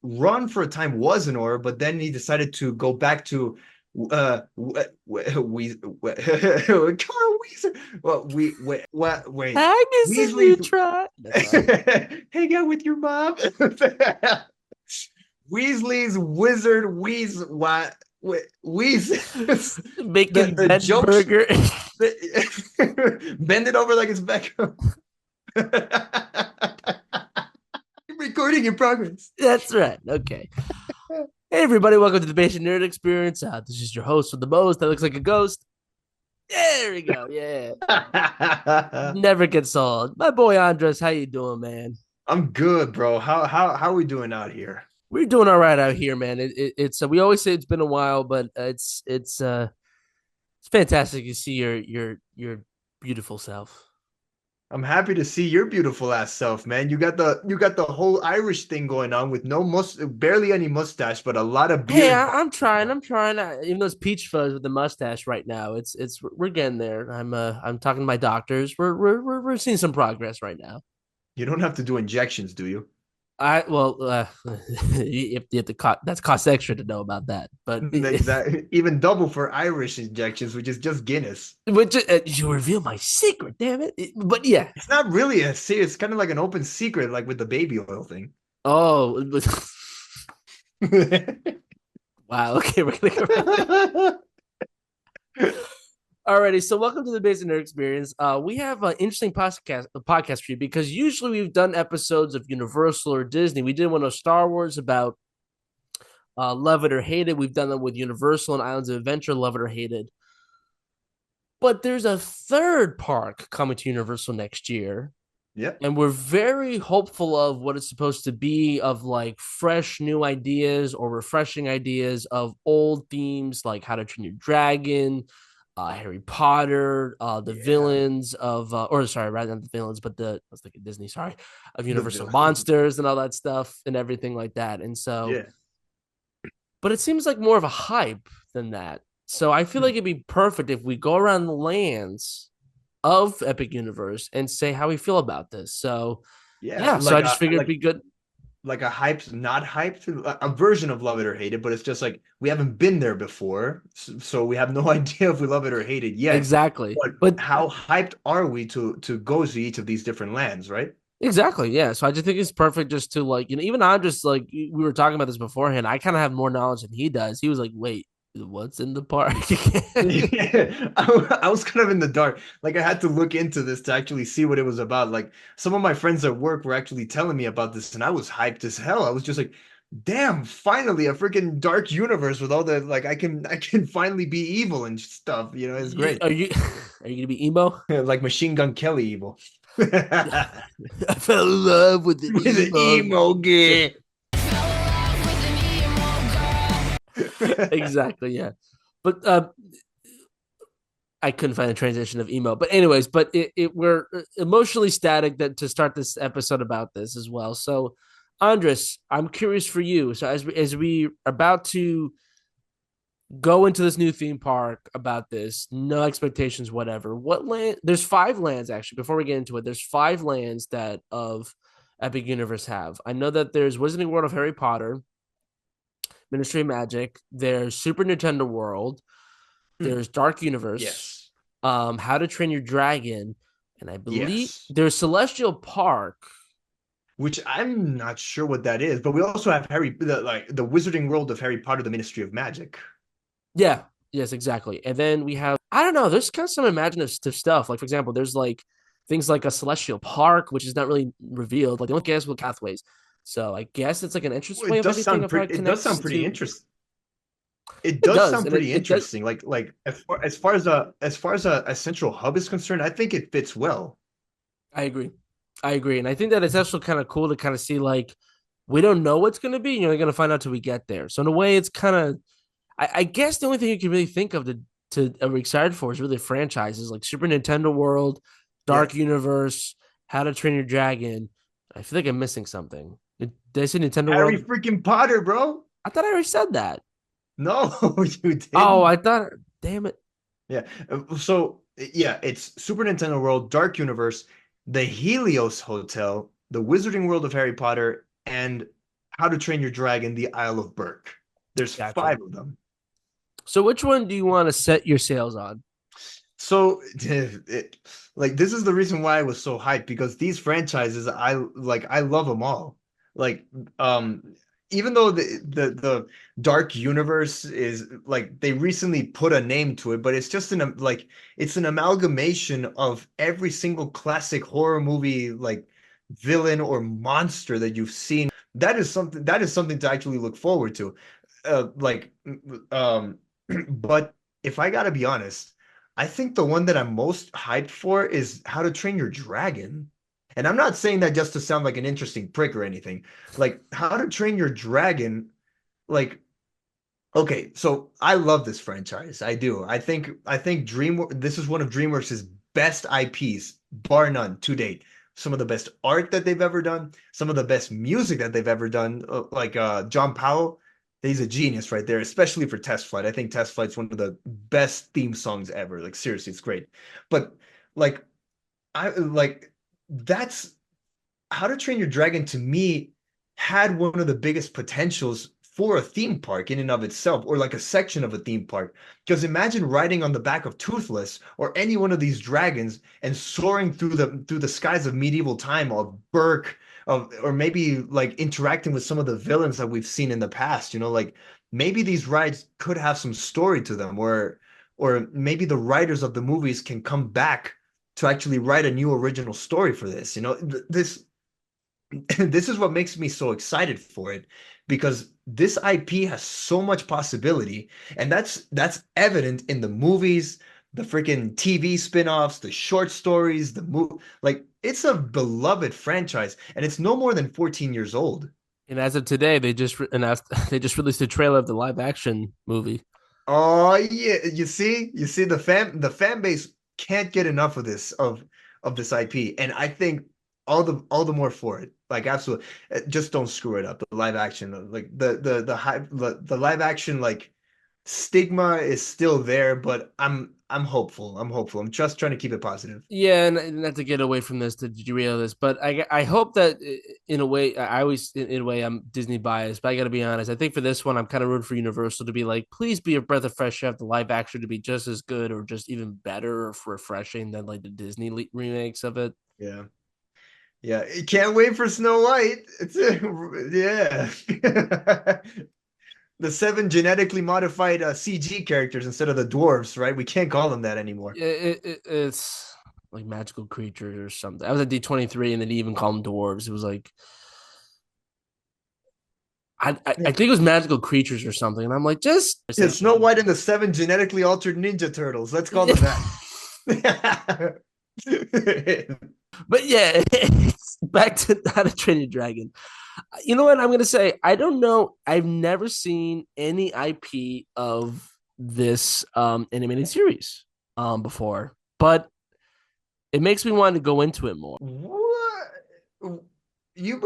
Ron for a time was an orb, but then he decided to go back to Carl Weezer. Well, wait. Agnes and Weasley's Neutron. No, sorry. hang out with your mom. Weasley's wizard Weez what Weez Making the Ben joke Burger. bend it over like it's Beckham. Recording in progress. That's right. Okay. Hey, everybody. Welcome to the Basic Nerd Experience. This is your host with the most that looks like a ghost. There we go. Yeah. Never gets old. My boy Andres, how you doing, man? I'm good, bro. How are we doing out here? We're doing all right out here, man. It's we always say it's been a while, but it's fantastic to see your beautiful self. I'm happy to see your beautiful ass self, man. You got the whole Irish thing going on with no barely any mustache, but a lot of Hey, beard. I'm trying. I'm trying. Even though it's peach fuzz with the mustache right now, it's we're getting there. I'm talking to my doctors. We're seeing some progress right now. You don't have to do injections, do you? I well, you have to that's cost extra to know about that. But Exactly. Even double for Irish injections, which is just Guinness. which you reveal my secret, damn it. But yeah. It's not really a secret. It's kind of like an open secret, like with the baby oil thing. Oh, wow. Okay, we're gonna go. Alrighty, so welcome to the Basic Nerd Experience. We have an interesting podcast for you because usually we've done episodes of Universal or Disney. We did one of Star Wars about Love It or Hate It. We've done them with Universal and Islands of Adventure, Love It or Hate It. But there's a third park coming to Universal next year, Yep. and we're very hopeful of what it's supposed to be of like fresh new ideas or refreshing ideas of old themes like How to Train Your Dragon, Harry Potter, the Yeah. villains of or sorry, rather than the villains, but the I was thinking Disney, sorry, of The Universal villain. monsters and all that stuff and everything like that. And so, Yeah. but it seems like more of a hype than that. So I feel like it'd be perfect if we go around the lands of Epic Universe and say how we feel about this. So Yeah. yeah, so I just figured it'd be good. Like a hyped, not hyped, a version of Love It or Hate It, but it's just like we haven't been there before, so we have no idea if we love it or hate it yet. Exactly. But But how hyped are we to go to each of these different lands, right? exactly, yeah. So I just think it's perfect just to like, even I'm just like we were talking about this beforehand. I kind of have more knowledge than he does. He was like, wait, what's in the park again? Yeah, I was kind of in the dark. Like I had to look into this to actually see what it was about. Like some of my friends at work were actually telling me about this, and I was hyped as hell. I was just like, "Damn, finally a freaking dark universe with all the like I can finally be evil and stuff." It's great. Are you are you gonna be emo? Like Machine Gun Kelly evil. I fell in love with the With the emo. emo gear. Exactly, yeah. But I couldn't find a transition of emo. But anyways, but we're emotionally static that to start this episode about this as well. So, Andres, I'm curious for you. So as we about to go into this new theme park about this, no expectations, whatever. What land? There's five lands actually. Before we get into it, there's five lands that of Epic Universe have. I know that there's Wizarding World of Harry Potter, Ministry of Magic. There's Super Nintendo World. There's Dark Universe, Yes. How to Train Your Dragon, and I believe Yes. there's Celestial Park. Which I'm not sure what that is, but we also have the Wizarding World of Harry Potter, the Ministry of Magic. Yeah, yes, exactly. And then we have I don't know. There's kind of some imaginative stuff. Like for example, there's like things like a Celestial Park, which is not really revealed. Like the only guess with pathways. So I guess it's like an Well, entranceway of everything of how it it does connects sound pretty to. interesting. It It does does, sound and it, pretty it does. interesting. Like as far as a central hub is concerned, I think it fits well. I agree. I agree, and I think that it's also kind of cool to kind of see like we don't know what's going to be. You're only going to find out till we get there. So in a way, it's kind of I guess the only thing you can really think of to are excited for is really franchises like Super Nintendo World, Dark Yeah. Universe, How to Train Your Dragon. I feel like I'm missing something. Did I say Nintendo Harry World? freaking Potter, bro. I thought I already said that. No, you Oh, didn't. I thought. Damn it. Yeah. So yeah, it's Super Nintendo World, Dark Universe, the Helios Hotel, the Wizarding World of Harry Potter, and How to Train Your Dragon, the Isle of Berk. There's Gotcha. 5 of them. So which one do you want to set your sails on? So, like, this is the reason why I was so hyped because these franchises, I love them all. Like, um, even though the Dark Universe is like they recently put a name to it, but it's just like it's an amalgamation of every single classic horror movie like villain or monster that you've seen. That is something to actually look forward to. Like, but if I gotta be honest. I think the one that I'm most hyped for is How to Train Your Dragon. And I'm not saying that just to sound like an interesting prick or anything. Like How to Train Your Dragon, like okay, so I love this franchise. I do. I think this is one of DreamWorks' best IPs, bar none, to date. Some of the best art that they've ever done, some of the best music that they've ever done. Like John Powell, he's a genius right there, especially for Test Flight. I think Test Flight's one of the best theme songs ever. Like seriously, it's great. But like I like that's how to Train Your Dragon to me had one of the biggest potentials for a theme park in and of itself, or like a section of a theme park. Because imagine riding on the back of Toothless or any one of these dragons and soaring through the skies of medieval time of Berk, of or maybe like interacting with some of the villains that we've seen in the past. Like maybe these rides could have some story to them, or maybe the writers of the movies can come back to actually write a new original story for this. This is what makes me so excited for it because this IP has so much possibility, and that's evident in the movies, the freaking TV spin-offs, the short stories, like it's a beloved franchise, and it's no more than 14 years old. And as of today, they just announced they just released a trailer of the live action movie. Oh yeah, you see the fan base can't get enough of this IP, and I think all the more for it. Like absolutely, just don't screw it up. The live action, like the live action like stigma is still there, but I'm hopeful. I'm hopeful. I'm just trying to keep it positive. Yeah, and not to get away from this to derail this, but I hope that in a way I always in a way I'm Disney biased, but I got to be honest. I think for this one I'm kind of rooting for Universal to be like, please be a breath of fresh air. Have the live action to be just as good or just even better or refreshing than like the Disney remakes of it. Yeah, yeah. Can't wait for Snow White. Yeah. The 7 genetically modified CG characters instead of the dwarves, right? We can't call them that anymore. It's like magical creatures or something. I was at D23 and they didn't even call them dwarves. It was like I think it was magical creatures or something, and I'm like, just Yeah, Snow White and the 7 genetically altered Ninja Turtles. Let's call them that. but yeah, back to How to Train Your Dragon. You know what I'm gonna say? I don't know. I've never seen any IP of this animated series before, but it makes me want to go into it more. What? You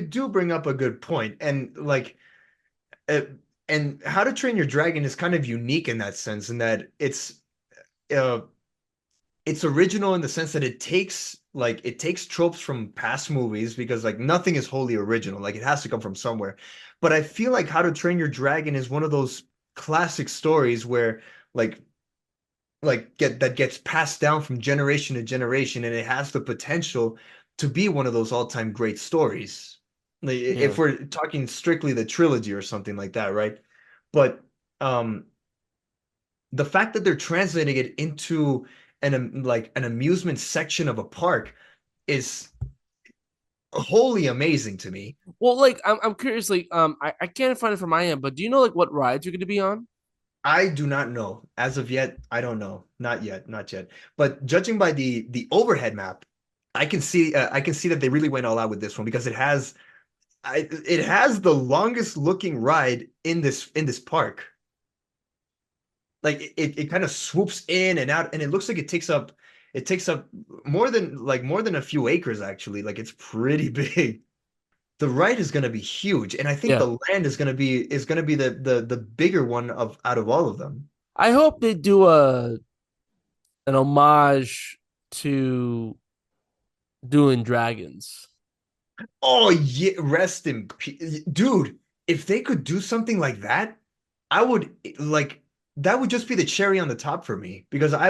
do bring up a good point, and like, uh, and How to Train Your Dragon is kind of unique in that sense, in that uh, it's original in the sense that it takes tropes from past movies because like nothing is wholly original. Like it has to come from somewhere. But I feel like How to Train Your Dragon is one of those classic stories where like that gets passed down from generation to generation, and it has the potential to be one of those all-time great stories. Like Yeah. if we're talking strictly the trilogy or something like that, right? But um the fact that they're translating it into like an amusement section of a park is wholly amazing to me. Well, like I'm curious. Like I can't find it from my end, but do you know like what rides you're going to be on? I do not know. As of yet, I don't know. Not yet, not yet. But judging by the overhead map, I can see that they really went all out with this one because it has the longest looking ride in this park. Like it kind of swoops in and out, and it looks like it takes up more than a few acres actually. Like it's pretty big. The ride is going to be huge, and I think Yeah. the land is going to be the bigger one of out of all of them. I hope they do a an homage to Doing Dragons. Oh yeah, rest in peace, dude. If they could do something like that, I would like that would just be the cherry on the top for me because I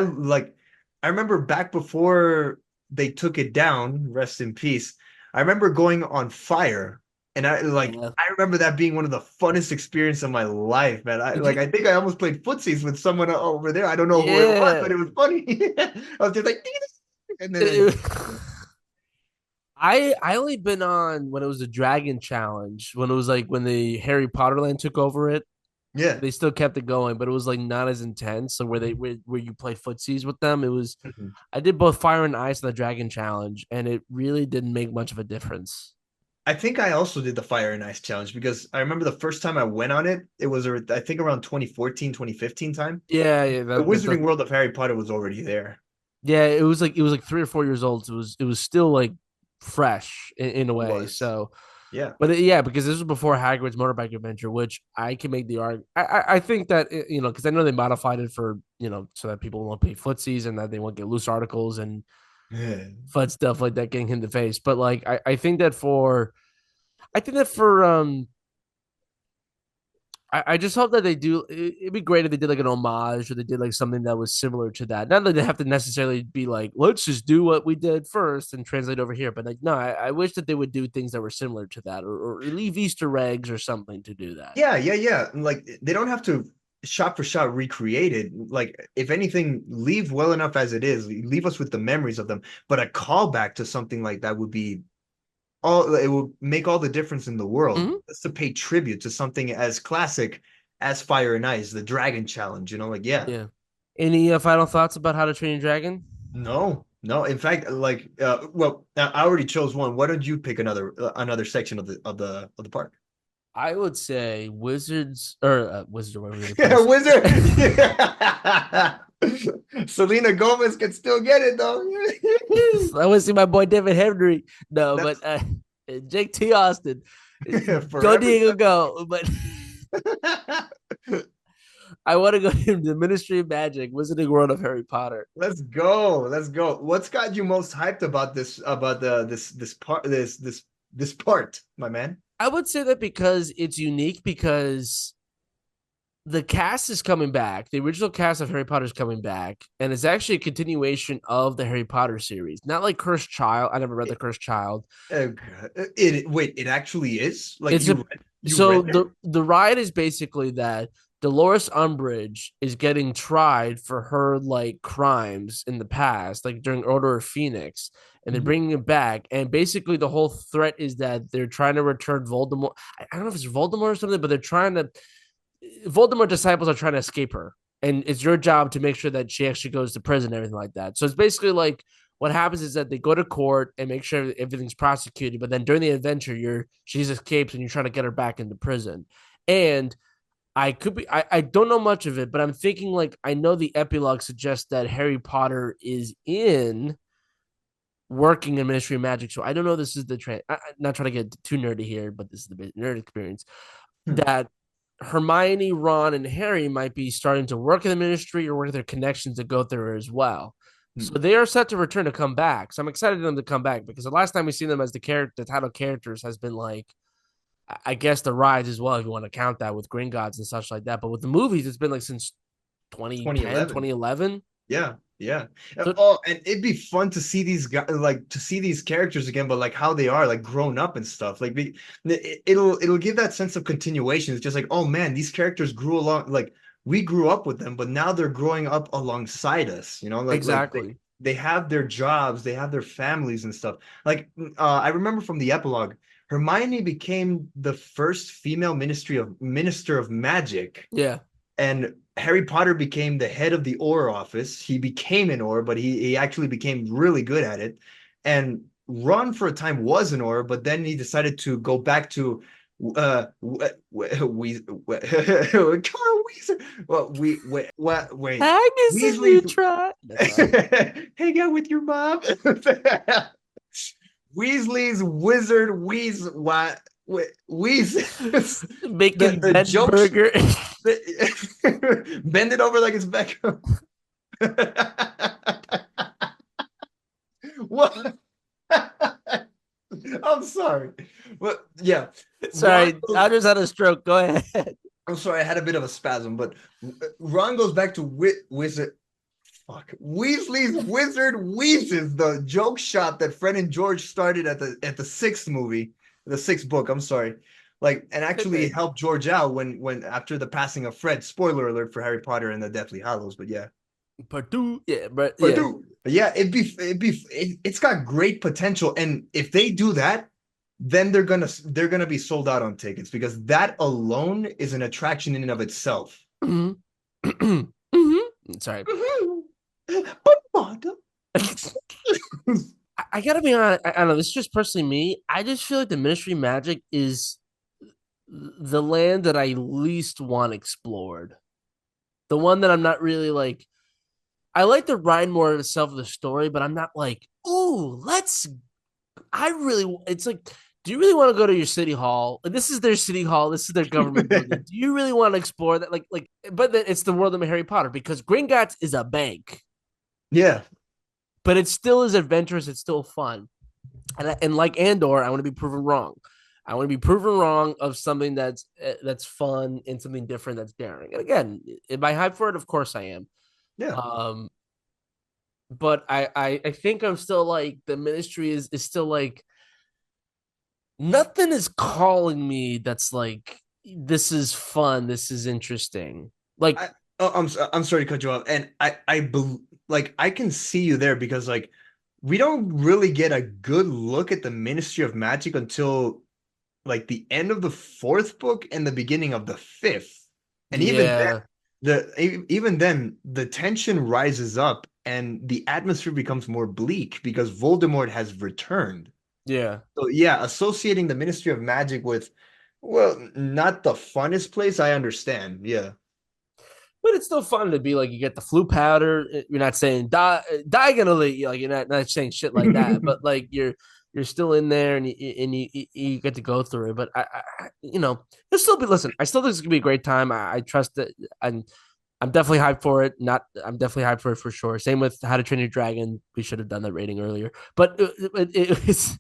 remember back before they took it down, rest in peace. I remember going on fire, and Yeah. I remember that being one of the funnest experiences of my life, man. Did you? I think I almost played footsies with someone over there. I don't know who it was, but Yeah. it was funny. I was just like, and then It- I only been on when it was a Dragon Challenge, when it was like when the Harry Potter land took over it. yeah. They still kept it going, but it was like not as intense. So where you play footsies with them, it was Mhm. I did both Fire and Ice and the Dragon Challenge, and it really didn't make much of a difference. I think I also did the Fire and Ice challenge because I remember the first time I went on it, it was I think around 2014, 2015 time. Yeah, yeah, The Wizarding World of Harry Potter was already there. yeah. It was like 3 or 4 years old. So it was still like fresh in a It way. was. So, Yeah. but yeah, because this was before Hagrid's motorbike adventure, which I can make the argument. I think that because I know they modified it for so that people won't pay footsies and that they won't get loose articles and fun stuff like that getting hit in the face. But like I think that for I just hope that they do. It'd be great if they did like an homage or they did like something that was similar to that. Not that they have to necessarily be like, let's just do what we did first and translate over here. But like, no, I wish that they would do things that were similar to that or leave Easter eggs or something to do that. Yeah, yeah, yeah. Like they don't have to shot for shot recreate it. Like if anything, leave well enough as it is. Leave us with the memories of them. But a callback to something like that would be all it will make all the difference in the world. Mm-hmm. Just to pay tribute to something as classic as Fire and Ice, the Dragon Challenge, like yeah. Yeah. Any final thoughts about How to Train Your Dragon? No, no. In fact, well, I already chose one. Why don't you pick another section of the park? I would say Wizards or Wizards all over the Yeah, place. Wizard. Selena Gomez can still get it though. I want to see my boy David Henry. No, but That's Jake T. Austin. Go forever Diego, young. go. But I want to go to the Ministry of Magic, Wizarding World of Harry Potter. Let's go. Let's go. What's got you most hyped about this part, my man? I would say that because it's unique because the cast is coming back. The original cast of Harry Potter is coming back, and it's actually a continuation of the Harry Potter series. Not like Cursed Child. I never read the It, Cursed Child. it actually is like It's a you so read it. the ride is basically that Dolores Umbridge is getting tried for her like crimes in the past, like during Order of Phoenix, and they're Mhm. bringing it back. And basically, the whole threat is that they're trying to return Voldemort. I don't know if it's Voldemort or something, but they're trying to. Voldemort disciples are trying to escape her, and it's your job to make sure that she actually goes to prison and everything like that. So it's basically like what happens is that they go to court and make sure everything's prosecuted, but then during the adventure, she escapes and you're trying to get her back into prison. And I don't know much of it, but I'm thinking like I know the epilogue suggests that Harry Potter is in working in Ministry of Magic. So I don't know. This is the trend. I'm not trying to get too nerdy here, but this is the nerd experience Hmm. that Hermione, Ron, and Harry might be starting to work in the ministry or work their connections to go through as well. Hmm. So they are set to return to come back. So I'm excited for them to come back because the last time we've seen them as the title characters has been like, I guess the rise as well, if you want to count that with Gringotts and such like that. But with the movies, it's been like since 2010, 2011. 2011. Yeah, yeah. So Oh, and it'd be fun to see these guys, like to see these characters again, but like how they are, like grown up and stuff. It'll give that sense of continuation. It's just like, oh man, these characters grew along. Like we grew up with them, but now they're growing up alongside us. exactly. They have their jobs, they have their families and stuff. I remember from the epilogue, Hermione became the first female minister of magic, Yeah. and Harry Potter became the head of the Auror office. He became an Auror, but he actually became really good at it. And Ron for a time was an Auror, but then he decided to go back to Carl Weezer. Well, wait. Agnes, you Weasley's try. That's all. hang out with your mom. Weasley's wizard Weez what Weez Making the Ben joke Burger. bend it over like it's Beckham. What? I'm sorry. But yeah, Ron Sorry, goes, I just had a stroke. Go ahead. I'm sorry, I had a bit of a spasm, but Ron goes back to Wizard. Fuck. Weasley's Wizard Wheezes, the joke shot that Fred and George started at the sixth movie, the sixth book, I'm sorry. Like, and actually Pippin. helped George out when after the passing of Fred, spoiler alert for Harry Potter and the Deathly Hallows, but yeah. Partout. Yeah, but But yeah. dude, yeah, it's got great potential. And if they do that, then they're gonna be sold out on tickets because that alone is an attraction in and of itself. Mhm. Mhm. Sorry. But what? I gotta be honest. I don't know. This is just personally me. I just feel like the Ministry of Magic is the land that I least want explored. The one that I'm not really like. I like the ride more itself of the story, but I'm not like, ooh, let's. I really. It's like, do you really want to go to your city hall? And this is their city hall. This is their government building. Do you really want to explore that? But it's the world of Harry Potter because Gringotts is a bank, Yeah, but it still is adventurous. It's still fun. And like Andor, I want to be proven wrong. I want to be proven wrong of something that's fun and something different that's daring. And again, am I hyped for it? Of course I am. yeah. Um, but I think I'm still like the ministry is still like nothing is calling me that's like this is fun, this is interesting. Like I I'm sorry to cut you off, and like I can see you there because like we don't really get a good look at the Ministry of Magic until like the end of the fourth book and the beginning of the fifth, and even then, yeah, even then the tension rises up and the atmosphere becomes more bleak because Voldemort has returned. yeah. So yeah, associating the Ministry of Magic with, well, not the funnest place, I understand. Yeah. But it's still fun to be like you get the flu powder. You're not saying diagonally, like you're not saying shit like that. But like you're still in there and you get to go through it. But it'll still be. Listen, I still think it's gonna be a great time. I trust it, and I'm definitely hyped for it. Not, I'm definitely hyped for it for sure. Same with How to Train Your Dragon. We should have done that rating earlier, but it's.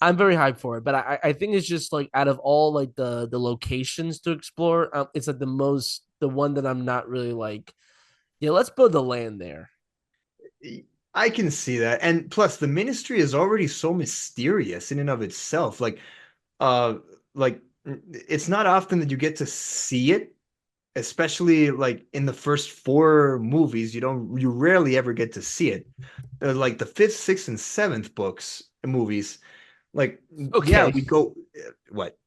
I'm very hyped for it, but I think it's just like out of all like the locations to explore, it's like the one that I'm not really like. Yeah, let's build the land there. I can see that. And plus the ministry is already so mysterious in and of itself. Uh like it's not often that you get to see it, especially like in the first four movies. You rarely ever get to see it. Like the fifth, sixth, and seventh books, movies. Like, yeah, Okay, we go what?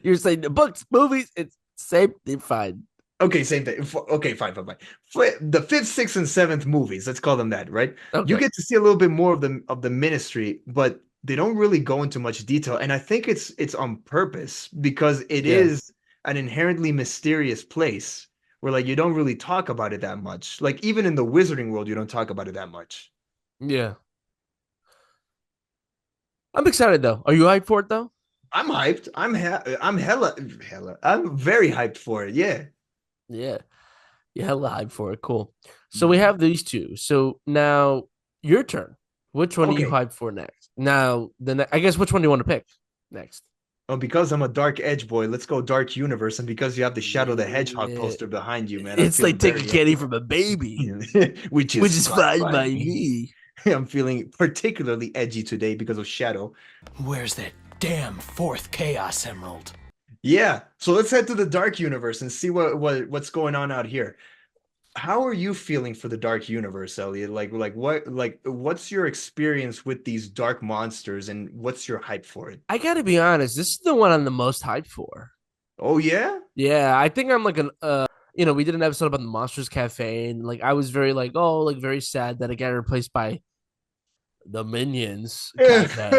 you're saying the books, movies, it's same. They're fine. Okay, same thing. Okay, fine, fine, fine. The fifth, sixth, and seventh movies, let's call them that, right? You Okay, get to see a little bit more of the ministry, but they don't really go into much detail. And I think it's on purpose because it yeah, is an inherently mysterious place where like you don't really talk about it that much. Like even in the wizarding world, you don't talk about it that much. yeah. I'm excited though. Are you hyped for it though? I'm hyped. I'm hella. I'm very hyped for it. Yeah. Yeah. Yeah, hella hype for it. Cool. So we Mhm. have these two. So now your turn. Which one are you Okay. hyped for next? Now, I guess which one do you want to pick next? Oh, because I'm a Dark Edge boy, let's go Dark Universe. And because you have the Shadow the Hedgehog Yeah. poster behind you, man, I'm It's like feeling taking very candy edgy. from a baby, Which which is is fine fine by by me. me. I'm feeling particularly edgy today because of Shadow. Where's that damn fourth Chaos Emerald? Yeah, so let's head to the Dark Universe and see what's going on out here. How are you feeling for the Dark Universe, Elliot? What's your experience with these dark monsters and what's your hype for it? I gotta be honest, this is the one I'm the most hyped for. Oh yeah? Yeah, I think I'm like we did an episode about the Monsters Cafe, and like I was very like, oh, like very sad that it got replaced by the Minions Cafe.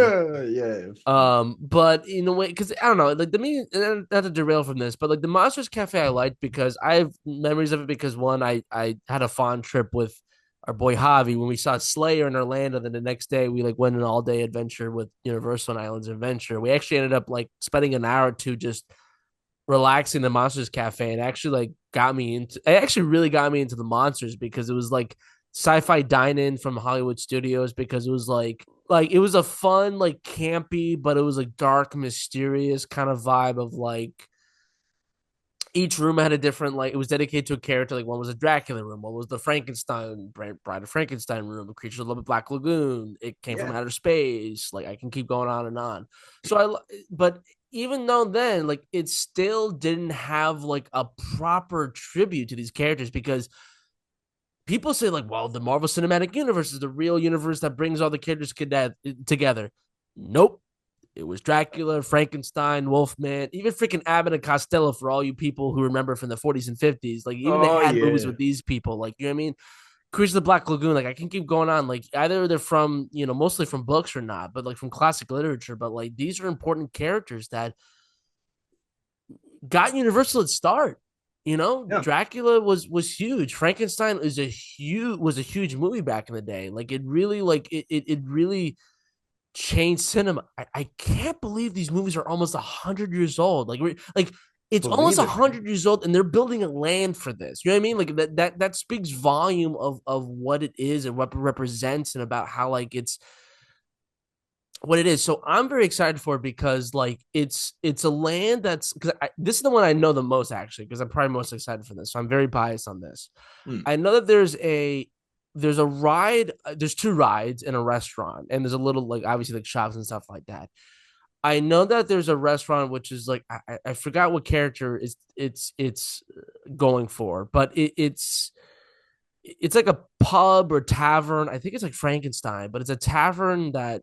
Yeah. But in a way, because I don't know, like the me not to derail from this, but like the Monsters Cafe I liked because I have memories of it because one, I had a fond trip with our boy Javi when we saw Slayer in Orlando. Then the next day we like went an all day adventure with Universal and Islands Adventure. We actually ended up like spending an hour or two just relaxing the Monsters Cafe and actually like it actually really got me into the monsters because it was like sci-fi dine-in from Hollywood studios because it was like like it was a fun, like campy, but it was like dark, mysterious kind of vibe of like each room had a different, like it was dedicated to a character. Like one was a Dracula room, one was the Frankenstein Bride of Frankenstein room, Creatures of the Black Lagoon. It came from Yeah. outer space. Like I can keep going on and on. So but even though then, like it still didn't have like a proper tribute to these characters because people say like, well, the Marvel Cinematic Universe is the real universe that brings all the characters together. Nope. It was Dracula, Frankenstein, Wolfman, even freaking Abbott and Costello for all you people who remember from the 40s and 50s. Like, even they Oh had movies yeah. with these people. Like, you know what I mean? Creatures of the Black Lagoon, like, I can keep going on. Like, either they're from, mostly from books or not, but like from classic literature. But like, these are important characters that got Universal its start. Yeah. Dracula was huge. Frankenstein was a huge movie back in the day. Like, it really, it really changed cinema. I can't believe these movies are almost 100 years old. Like it's almost Believe a it, man. hundred years old, and they're building a land for this. You know what I mean? Like that speaks volume of what it is and what it represents, and about how like it's what it is. So I'm very excited for it because like it's a land that's because this is the one I know the most actually because I'm probably most excited for this. So I'm very biased on this. Hmm. I know that there's a ride, there's two rides in a restaurant, and there's a little like obviously like shops and stuff like that. I know that there's a restaurant which is like I forgot what character is it's going for, but it's like a pub or tavern. I think it's like Frankenstein, but it's a tavern that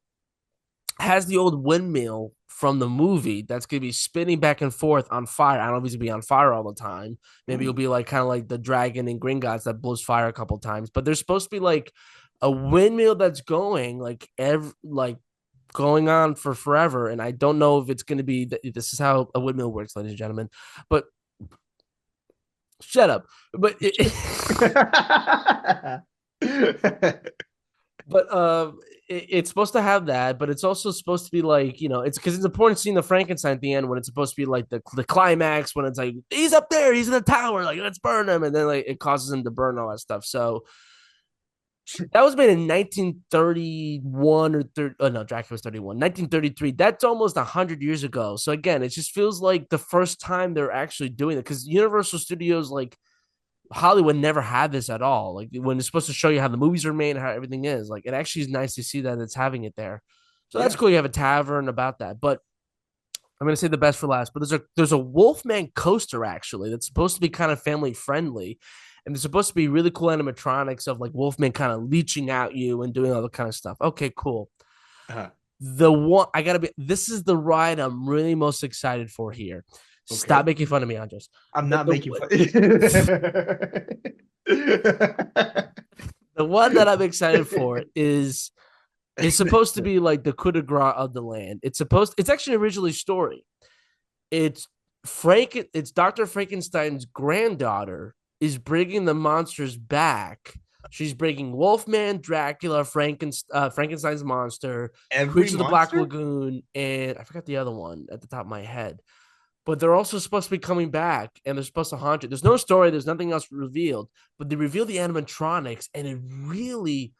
has the old windmill from the movie that's gonna be spinning back and forth on fire. I don't know if he's gonna be on fire all the time. Maybe Hmm. it'll be like kind of like the dragon in Gringotts that blows fire a couple times. But there's supposed to be like a windmill that's going like going on for forever. And I don't know if it's gonna be this is how a windmill works, ladies and gentlemen. But shut up. But but it's supposed to have that, but it's also supposed to be like it's because it's important seeing the Frankenstein at the end when it's supposed to be like the climax when it's like he's up there, he's in the tower, like let's burn him, and then like it causes him to burn all that stuff. So that was made in 1931 or 30. Oh no, Dracula was 31. 1933. That's almost 100 years ago. So again, it just feels like the first time they're actually doing it because Universal Studios like Hollywood never had this at all. Like when it's supposed to show you how the movies are made and how everything is, like it actually is nice to see that it's having it there. So that's Yeah. cool. You have a tavern about that, but I'm gonna say the best for last. But there's a Wolfman coaster actually that's supposed to be kind of family friendly, and there's supposed to be really cool animatronics of like Wolfman kind of leeching out you and doing all the kind of stuff. Okay, cool. Uh, The one I gotta be. This is the ride I'm really most excited for here. Stop okay. making fun of me, Andres. I'm The not making the fun. the one that I'm excited for is supposed to be like the coup de grace of the land. It's actually originally story. It's it's Dr. Frankenstein's granddaughter is bringing the monsters back. She's bringing Wolfman, Dracula, Frankenstein's monster, Every Creature of the Black monster? Lagoon, and I forgot the other one at the top of my head. But they're also supposed to be coming back and they're supposed to haunt it. There's no story, there's nothing else revealed, but they reveal the animatronics and it really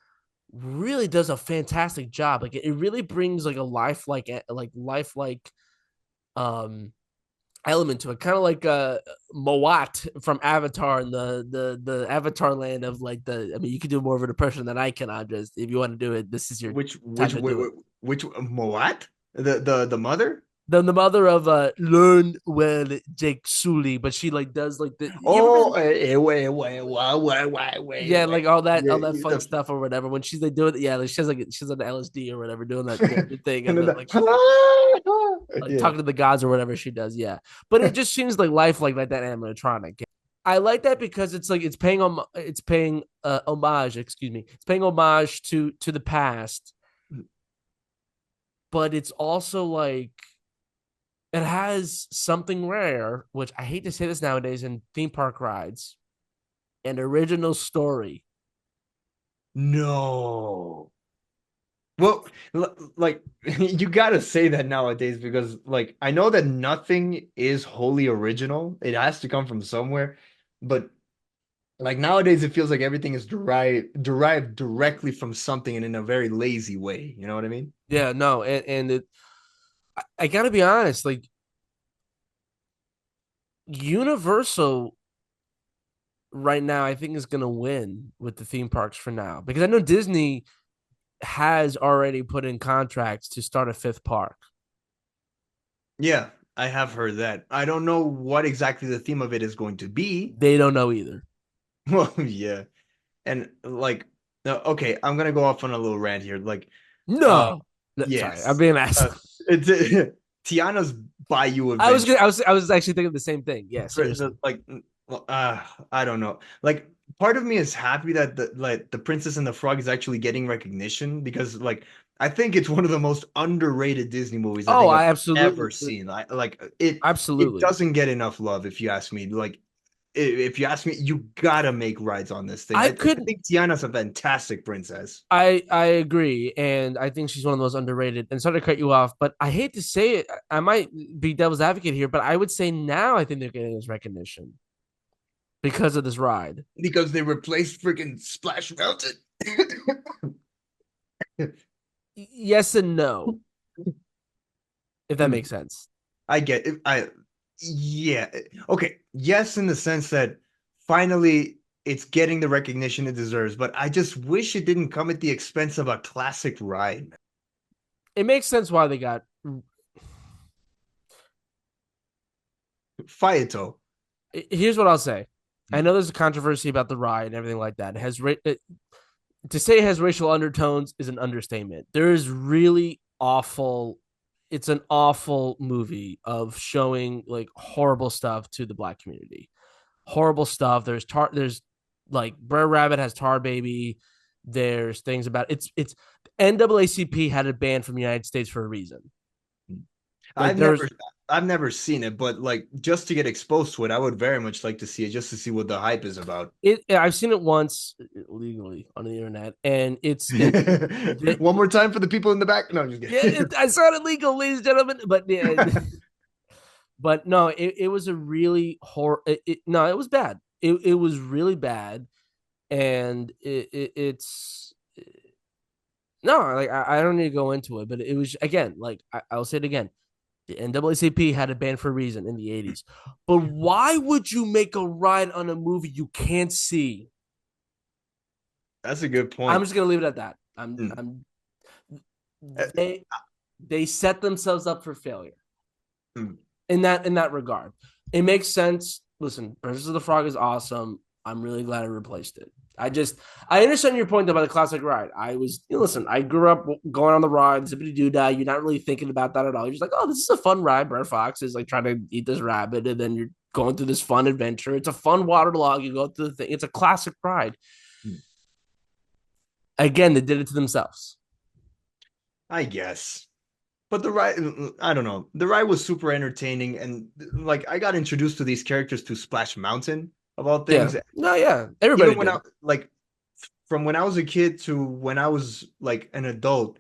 does a fantastic job. Like it really brings like a lifelike um element to it, kind of like Moat from Avatar and the Avatar land of like the. I mean, you can do more of an impression than I can. I'm just if you want to do it, this is your time to do it. Which what? The mother? The mother of Learn Well Jake Sully, but she like does like the you ever Oh, been yeah, like Yeah, all that fun stuff or whatever. When she's like doing it, yeah, like she's on the LSD or whatever, doing that thing, and and then then like she's like yeah. talking to the gods or whatever she does. Yeah, but it just seems like life like that animatronic. I like that because it's like it's paying homage. Excuse me, it's paying homage to the past, but it's also like it has something rare, which I hate to say this nowadays in theme park rides, an original story. No. Well, like you gotta say that nowadays because like I know that nothing is wholly original. It has to come from somewhere. But Like nowadays, it feels like everything is derived directly from something and in a very lazy way. You know what I mean? Yeah, no, and I gotta be honest, like Universal right now, I think is gonna win with the theme parks for now because I know Disney has already put in contracts to start a fifth park. Yeah, I have heard that. I don't know what exactly the theme of it is going to be. They don't know either. Well, yeah, and like, no, okay, I'm gonna go off on a little rant here. Like, uh, No, sorry, I'm yes, being asked. it's Tiana's Bayou I Adventure. I was actually thinking the same thing. Yeah, seriously. Like, well, I don't know. Like, part of me is happy that the Princess and the Frog is actually getting recognition because like I think it's one of the most underrated Disney movies I Oh, think I've I absolutely, ever seen. It absolutely. doesn't get enough love if you ask me. Like, if you ask me, you gotta make rides on this thing. I I could think Tiana's a fantastic princess. I agree, and I think she's one of the most underrated. And sorry to cut you off, but I hate to say it. I might be devil's advocate here, but I would say now I think they're getting this recognition because of this ride. Because they replaced freaking Splash Mountain. Yes and no, if that Hmm. makes sense. I get it. Yeah. Okay. Yes, in the sense that finally it's getting the recognition it deserves, but I just wish it didn't come at the expense of a classic ride. It makes sense why they got. Faeto. Here's what I'll say. I know there's a controversy about the ride and everything like that. To say it has racial undertones is an understatement. There is really awful. It's an awful movie of showing like horrible stuff to the black community. Horrible stuff. There's like Brer Rabbit has Tar Baby. There's things about it's NAACP had it banned from the United States for a reason. Like I've there's never I've never seen it, but like just to get exposed to it, I would very much like to see it just to see what the hype is about. it. I've seen it once legally on the internet, and it's One more time for the people in the back. No, I'm just yeah, kidding. I saw it illegal, ladies and gentlemen. But yeah, but no, it was a really no, it was bad. It was really bad, and it's no, like I don't need to go into it, but it was again, like I'll say it again. The NAACP had a ban for a reason in the 80s. But why would you make a ride on a movie you can't see? That's a good I'm point. just gonna leave it at that. Mm. I'm Uh, they they set themselves up for failure mm. in that regard. It makes sense. Listen, Princess of the Frog is awesome. I'm really glad I replaced it. I understand your point about the classic ride. Listen, I grew up going on the ride, zippity doo dah. You're not really thinking about that at all. You're just like, oh, this is a fun ride. Brad Fox is like trying to eat this rabbit, and then you're going through this fun adventure. It's a fun water log. You go through the thing. It's a classic ride. Mm. Again, they did it to themselves. I guess. But the ride, I don't know. The ride was super entertaining, and like I got introduced to these characters to Splash Mountain of all Yeah. things. No, yeah. Everybody Even when I did. like from when I was a kid to when I was like an adult,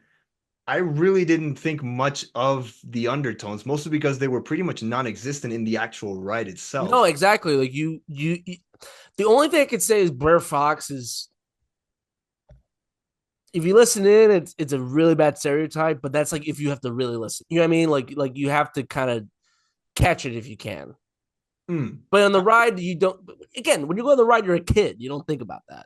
I really didn't think much of the undertones, mostly because they were pretty much non-existent in the actual ride No, itself. exactly. Like the only thing I could say is Blair Fox is if you listen in, it's a really bad stereotype, but that's like if you have to really listen. You know what I mean? Like you have to kind of catch it if you can. Mm. But on the ride, you don't. Again, when you go on the ride, you're a kid. You don't think about that.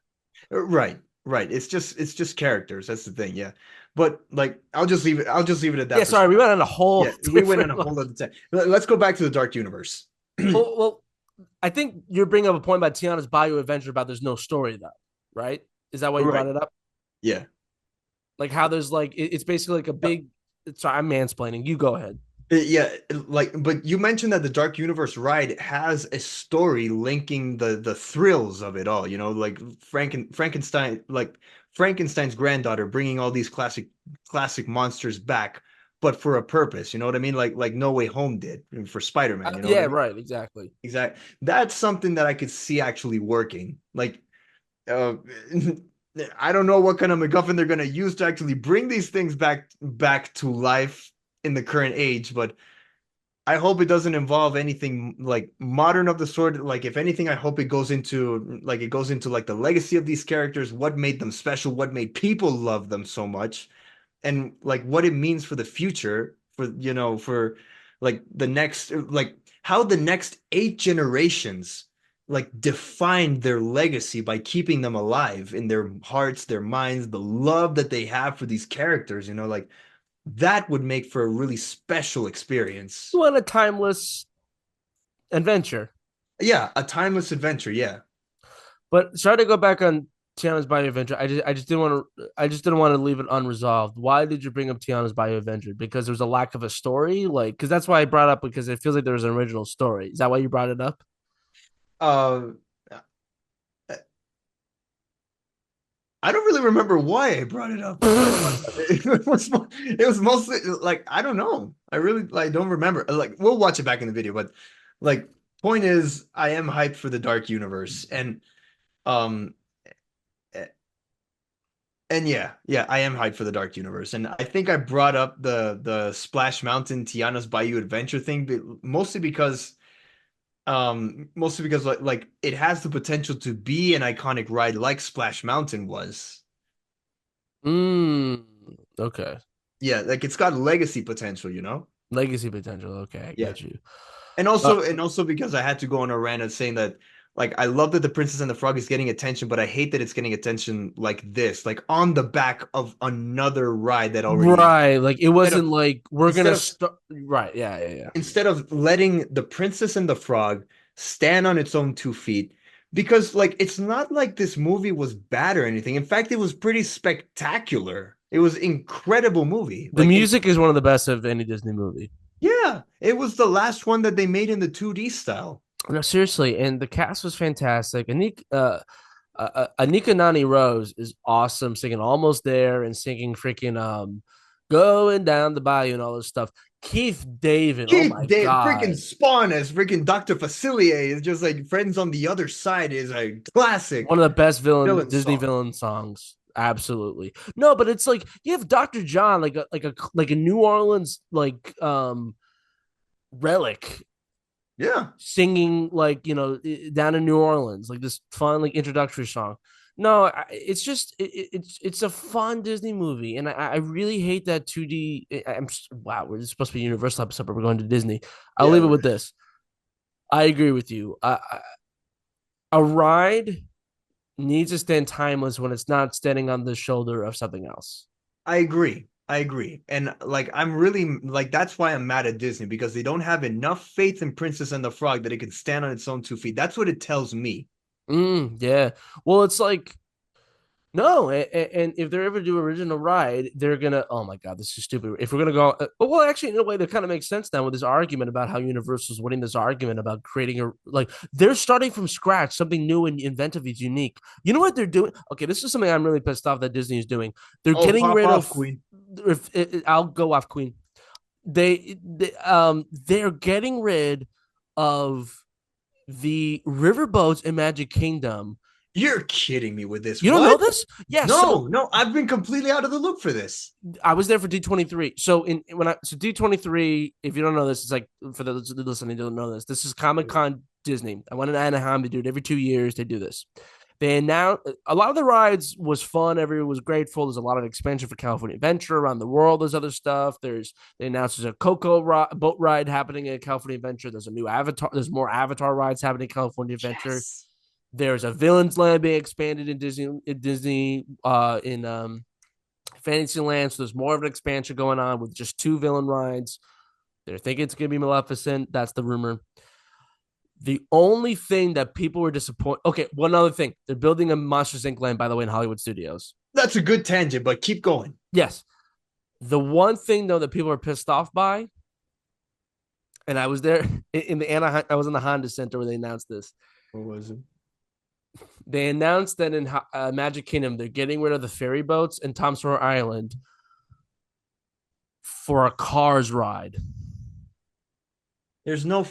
Right, right. It's just characters. That's the thing. Yeah, but like I'll just leave it at Yeah, that for sorry, we went on a whole yeah. We went on different a one. whole other time. Let's go back to the Dark Universe. Well, I think you're bringing up a point about Tiana's Bayou Adventure about there's no story though, right? Is that why you Right. brought it up? Yeah. Like how there's like it's basically like a big. Sorry, I'm mansplaining. You go ahead. Yeah, like, but you mentioned that the Dark Universe ride has a story linking the thrills of it all. You know, like Frankenstein's granddaughter bringing all these classic monsters back, but for a purpose. You know what I mean? Like No Way Home did for Spider-Man. You know what I Yeah, mean? right. Exactly. Exactly. That's something that I could see actually working. Like, uh, I don't know what kind of MacGuffin they're gonna use to actually bring these things back to life in the current age, but I hope it doesn't involve anything like modern of the sort. Like, if anything, I hope it goes into like the legacy of these characters, what made them special, what made people love them so much, and like what it means for the future, for like the next, like how the next 8 generations like define their legacy by keeping them alive in their hearts, their minds, the love that they have for these characters, like that would make for a really special experience. You want a timeless adventure. Yeah, a timeless adventure. Yeah. But sorry to go back on Tiana's Bayou Adventure. I just didn't want to leave it unresolved. Why did you bring up Tiana's Bayou Adventure? Because there was a lack of a story, like because that's why I brought up because it feels like there was an original story. Is that why you brought it up? Uh, I don't really remember why I brought it up. It was mostly like I don't know. I really like don't remember. Like we'll watch it back in the video, but like point is, I am hyped for the Dark Universe, um and yeah, I am hyped for the Dark Universe, and I think I brought up the Splash Mountain Tiana's Bayou Adventure thing, but mostly because like it has the potential to be an iconic ride like Splash Mountain was. Mm, okay. Yeah, like it's got legacy potential. Legacy potential. Okay, I Yeah. get you. And Uh, also because I had to go on a rant of saying that like I love that the Princess and the Frog is getting attention, but I hate that it's getting attention like this, like on the back of another ride that already right. Like it instead wasn't of like we're instead gonna of start. Right. Yeah. Yeah. Yeah. instead of letting the Princess and the Frog stand on its own 2 feet. Because like it's not like this movie was bad or anything. In fact, it was pretty spectacular. It was incredible movie. The music is one of the best of any Disney movie. Yeah, it was the last one that they made in the 2D style. No, seriously, and the cast was fantastic. Anika Nani Rose is awesome, singing "Almost There" and singing freaking "Going Down the Bayou" and all this stuff. Keith David, oh Keith my David, freaking god, Spawn as freaking Dr. Facilier is just like Friends on the Other Side is a classic one of the best villain Disney song. villain songs. Absolutely, no, but it's like you have Dr. John, like a New Orleans relic Yeah, singing down in New Orleans, like this fun like introductory song. No, it's just it's a fun Disney movie, and I really hate that 2D. Wow, we're supposed to be a Universal episode, but we're going to Disney. I'll yeah. leave it with this. I agree with you. A ride needs to stand timeless when it's not standing on the shoulder of something else. I agree. I agree. And like I'm really like that's why I'm mad at Disney because they don't have enough faith in Princess and the Frog that it can stand on its own 2 feet. That's what it tells me. Yeah. Well, it's like no, and if they ever do original ride, they're gonna. Oh my god, this is stupid. If we're gonna go, well, actually, in a way, that kind of makes sense now with this argument about how Universal's winning this argument about creating a like they're starting from scratch, something new and inventive is unique. You know what they're doing? Okay, this is something I'm really pissed off that Disney is doing. They're Oh, getting pop rid off, of. Queen. I'll go off Queen. They're getting rid of the riverboats in Magic Kingdom. You're kidding me with this. You don't know What? this? Yeah. No, So no, I've been completely out of the loop for this. I was there for D23. So D23, if you don't know this, it's like for the listening don't know this. This is Comic Con Disney. I went in Anaheim. They do it every 2 years. They do this. They announced a lot of the rides was fun. Everyone was grateful. There's a lot of expansion for California Adventure around the world. There's other stuff. They announced there's a boat ride happening at California Adventure. There's a new Avatar. There's more Avatar rides happening at California Adventure. Yes. There's a Villains Land being expanded in Disney in Fantasyland. So there's more of an expansion going on with just 2 villain rides. They're thinking it's going to be Maleficent. That's the rumor. The only thing that people were disappointed. Okay, one other thing. They're building a Monsters Inc. land, by the way, in Hollywood Studios. That's a good tangent, but keep going. Yes. The one thing, though, that people are pissed off by, and I was there in the Anaheim, I was in the Honda Center where they announced this. What was it? They announced that in Magic Kingdom, they're getting rid of the ferry boats in Tom Sawyer Island for a Cars ride. There's no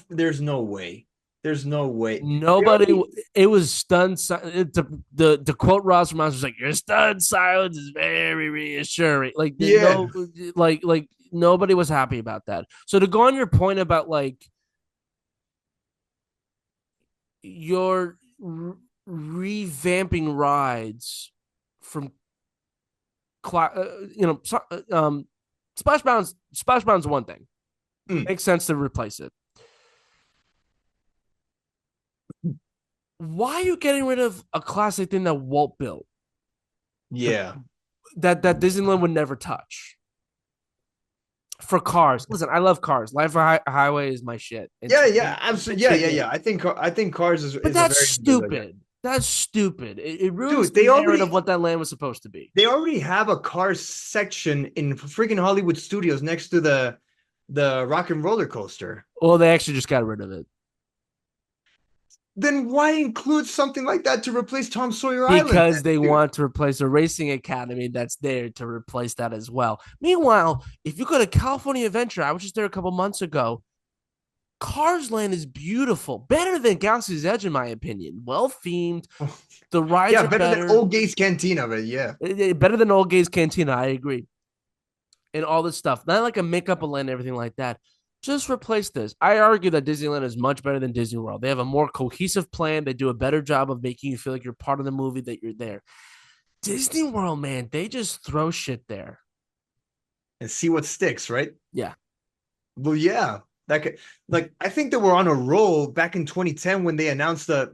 way. There's no way. They Nobody. already, It was stunned. The quote Ross Ramos was like, "Your stunned silence is very reassuring." Like yeah, no, like nobody was happy about that. So to go on your point about like your revamping rides from you know, Splashbound's one thing. mm, Makes sense to replace it. Why are you getting rid of a classic thing that Walt built that yeah, that Disneyland would never touch? For cars, listen, I love cars. Life Highway is my shit. yeah, yeah, absolutely, yeah, yeah, Continue. yeah. I think Cars But is a that's very good idea. stupid. That's stupid. It ruins Dude, the narrative of what that land was supposed to be. they already have a Cars section in freaking Hollywood Studios next to the Rock and Roller Coaster. Well, they actually just got rid of it Then why include something like that to replace Tom Sawyer Island because then, they dude? want to replace a racing academy that's there to replace that as well. Meanwhile, if you go to California Adventure, I was just there a couple months ago. Cars Land is beautiful, better than Galaxy's Edge, in my opinion. Well themed, the rides Yeah, are better than better. Old Gates Cantina, but yeah. Better than Old Gays Cantina. I agree. And all this stuff. Not like a make up a land and everything like that. Just replace this. I argue that Disneyland is much better than Disney World. They have a more cohesive plan. They do a better job of making you feel like you're part of the movie, that you're there. Disney World, man, they just throw shit there. And see what sticks, right? Yeah. Well, yeah. That could, like I think they were on a roll back in 2010 when they announced the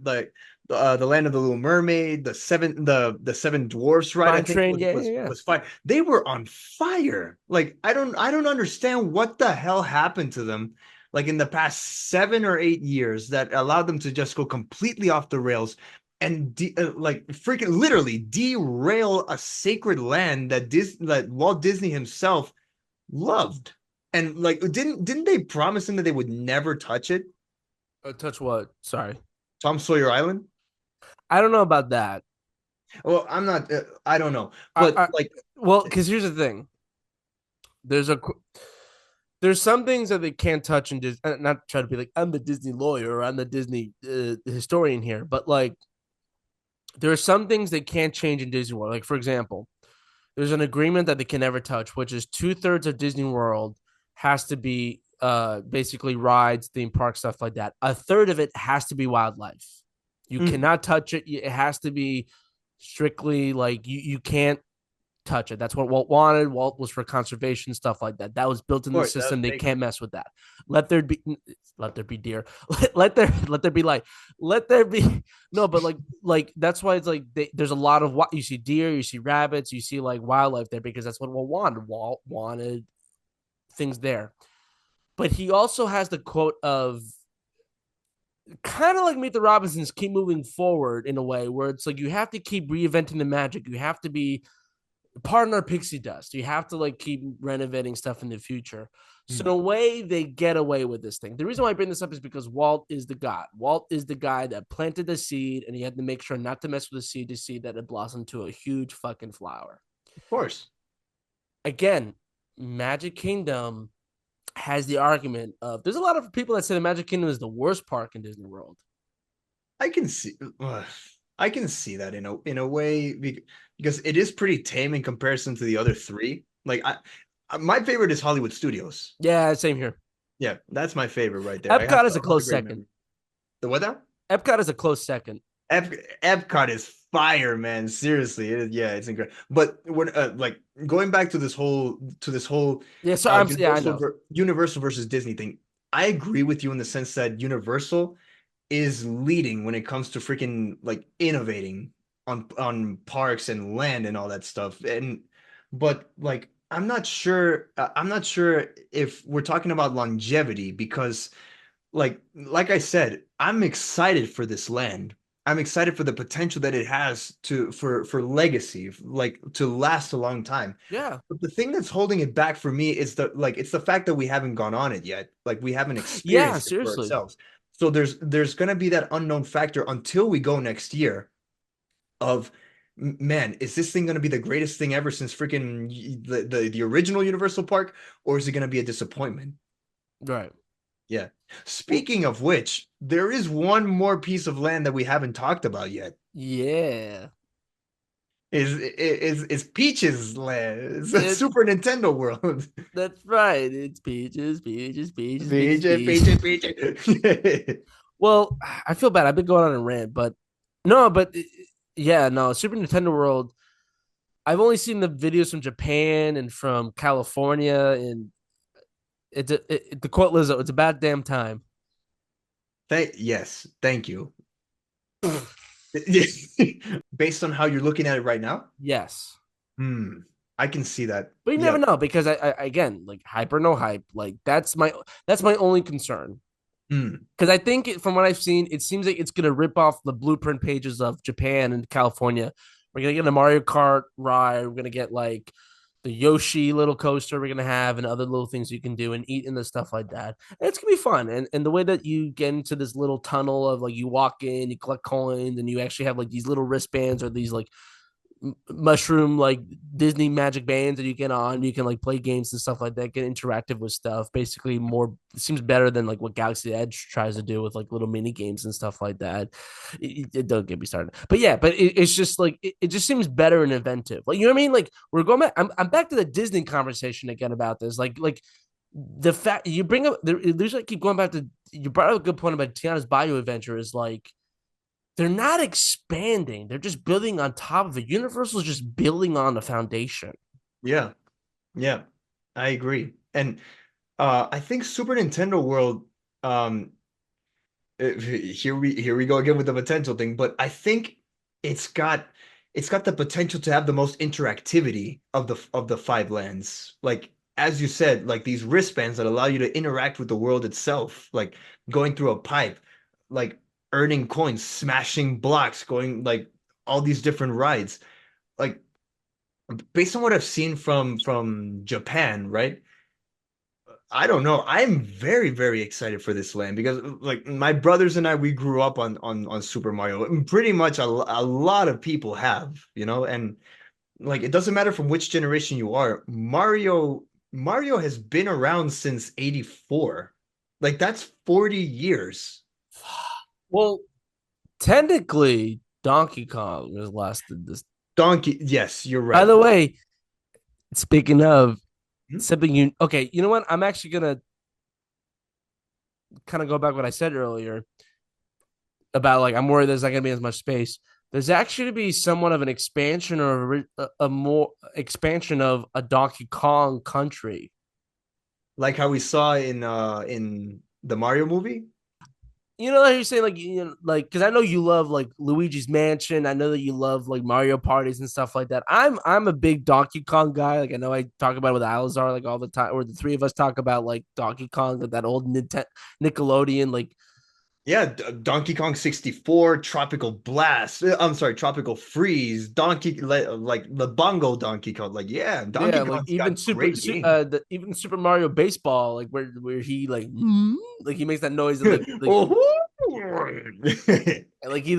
Land of the Little Mermaid, the Seven Dwarfs, right? I Mine think Train, yeah, yeah, yeah. was fire. They were on fire. Like I don't understand what the hell happened to them. Like in the past 7 or 8 years, that allowed them to just go completely off the rails and like freaking literally derail a sacred land that Walt Disney himself loved. And like didn't they promise him that they would never touch it? Touch what? Sorry. Tom Sawyer Island? I don't know about that. Well, I'm not I don't know. I, But I like well, because here's the thing. There's a there's some things that they can't touch and just not try to be like I'm the Disney lawyer or I'm the Disney historian here, but like there are some things they can't change in Disney World. Like for example, there's an agreement that they can never touch, which is 2/3 of Disney World has to be basically rides, theme park stuff like that. A third of it has to be wildlife. You mm, cannot touch it. It has to be strictly like you can't touch it. That's what Walt wanted. Walt was for conservation, stuff like that. That was built of in the course that system. They makes can't mess with that. Let there be deer. Let there be light. Let there be no, but like that's why it's like there's a lot of what you see deer, you see rabbits, you see like wildlife there because that's what Walt wanted. Walt wanted things there. But he also has the quote of kind of like Meet the Robinsons, keep moving forward in a way where it's like you have to keep reinventing the magic. You have to be pardon our pixie dust. You have to like keep renovating stuff in the future. So in mm, a way, they get away with this thing. The reason why I bring this up is because Walt is the god. Walt is the guy that planted the seed, and he had to make sure not to mess with the seed to see that it blossomed to a huge fucking flower. of course. Again, Magic Kingdom has the argument of there's a lot of people that say the Magic Kingdom is the worst park in Disney World. I can see I can see that in a way because it is pretty tame in comparison to the other three. Like my favorite is Hollywood Studios. Yeah, same here. Yeah, that's my favorite right there. I have Epcot is a a lot of close great second. memories. The what now? Epcot is a close second. Epcot is fire, man. Seriously, yeah, it's incredible. But when like going back to this whole Yeah, so yeah, I know. Universal versus Disney thing, I agree with you in the sense that Universal is leading when it comes to freaking like innovating on parks and land and all that stuff. And but like I'm not sure if we're talking about longevity because like I said, I'm excited for this land. I'm excited for the potential that it has for legacy, like to last a long time. Yeah. But the thing that's holding it back for me is it's the fact that we haven't gone on it yet. Like we haven't Yeah, experienced it for seriously. ourselves. So there's gonna be that unknown factor until we go next year of man, is this thing gonna be the greatest thing ever since freaking the original Universal Park, or is it gonna be a disappointment? Right. Yeah. Speaking of which, there is one more piece of land that we haven't talked about yet. Yeah. Is Peach's land? It's a It's Super Nintendo world. That's right. It's peaches, peaches, peaches, peaches, Peaches, peaches. peaches, peaches. Well, I feel bad. I've been going on a rant, but no, but yeah, no, Super Nintendo World. I've only seen the videos from Japan and from California, and the quote Lizzo, it's a bad damn time. Yes, thank you. Based on how you're looking at it right now, Yes. hmm, I can see that. But you never Yeah. know because I again like hype or no hype, like that's my only concern. Hmm. Because I think from what I've seen, it seems like it's gonna rip off the blueprint pages of Japan and California. We're gonna get a Mario Kart ride. We're gonna get like the Yoshi little coaster we're gonna have and other little things you can do and eat and the stuff like that. And it's gonna be fun. And the way that you get into this little tunnel of like you walk in, you collect coins, and you actually have like these little wristbands or these like mushroom like Disney magic bands that you get on. You can like play games and stuff like that, get interactive with stuff. Basically, more it seems better than like what Galaxy Edge tries to do with like little mini games and stuff like that. It don't get me started, but yeah, but it's just like it just seems better and inventive. Like you know what I mean? Like we're going back. I'm back to the Disney conversation again about this. Like the fact you bring up there's like keep going back to you brought up a good point about Tiana's Bayou Adventure is like they're not expanding. They're just building on top of it. Universal's just building on the foundation. Yeah. Yeah. I agree. And I think Super Nintendo World, um, here we go again with the potential thing, but I think it's got it's got the potential to have the most interactivity of the five lands. Like as you said, like these wristbands that allow you to interact with the world itself, like going through a pipe, like earning coins, smashing blocks, going like all these different rides. Like based on what I've seen from Japan, right? I don't know. I'm very, very excited for this land because like my brothers and I, we grew up on Super Mario. And pretty much a lot of people have, and like it doesn't matter from which generation you are. Mario has been around since 84. Like that's 40 years. Well, technically, Donkey Kong has lasted this. Donkey, yes, you're By right. the way, speaking of Hmm? something okay, you know what? I'm actually gonna kind of go back what I said earlier about like I'm worried there's not gonna be as much space. There's actually to be somewhat of an expansion or a more expansion of a Donkey Kong country. Like how we saw in the Mario movie. You know, like you're saying, like like because I know you love like Luigi's Mansion. I know that you love like Mario parties and stuff like that. I'm a big Donkey Kong guy. Like I know I talk about it with Alizar like all the time, or the three of us talk about like Donkey Kong, like that old Nickelodeon. Like Yeah, Donkey Kong 64, Tropical Blast. I'm sorry, Tropical Freeze, like the Bongo Donkey Kong. Like, yeah, yeah, Donkey like Kong's got great games. even Super Mario Baseball, like where he like he makes that noise and Oh, like he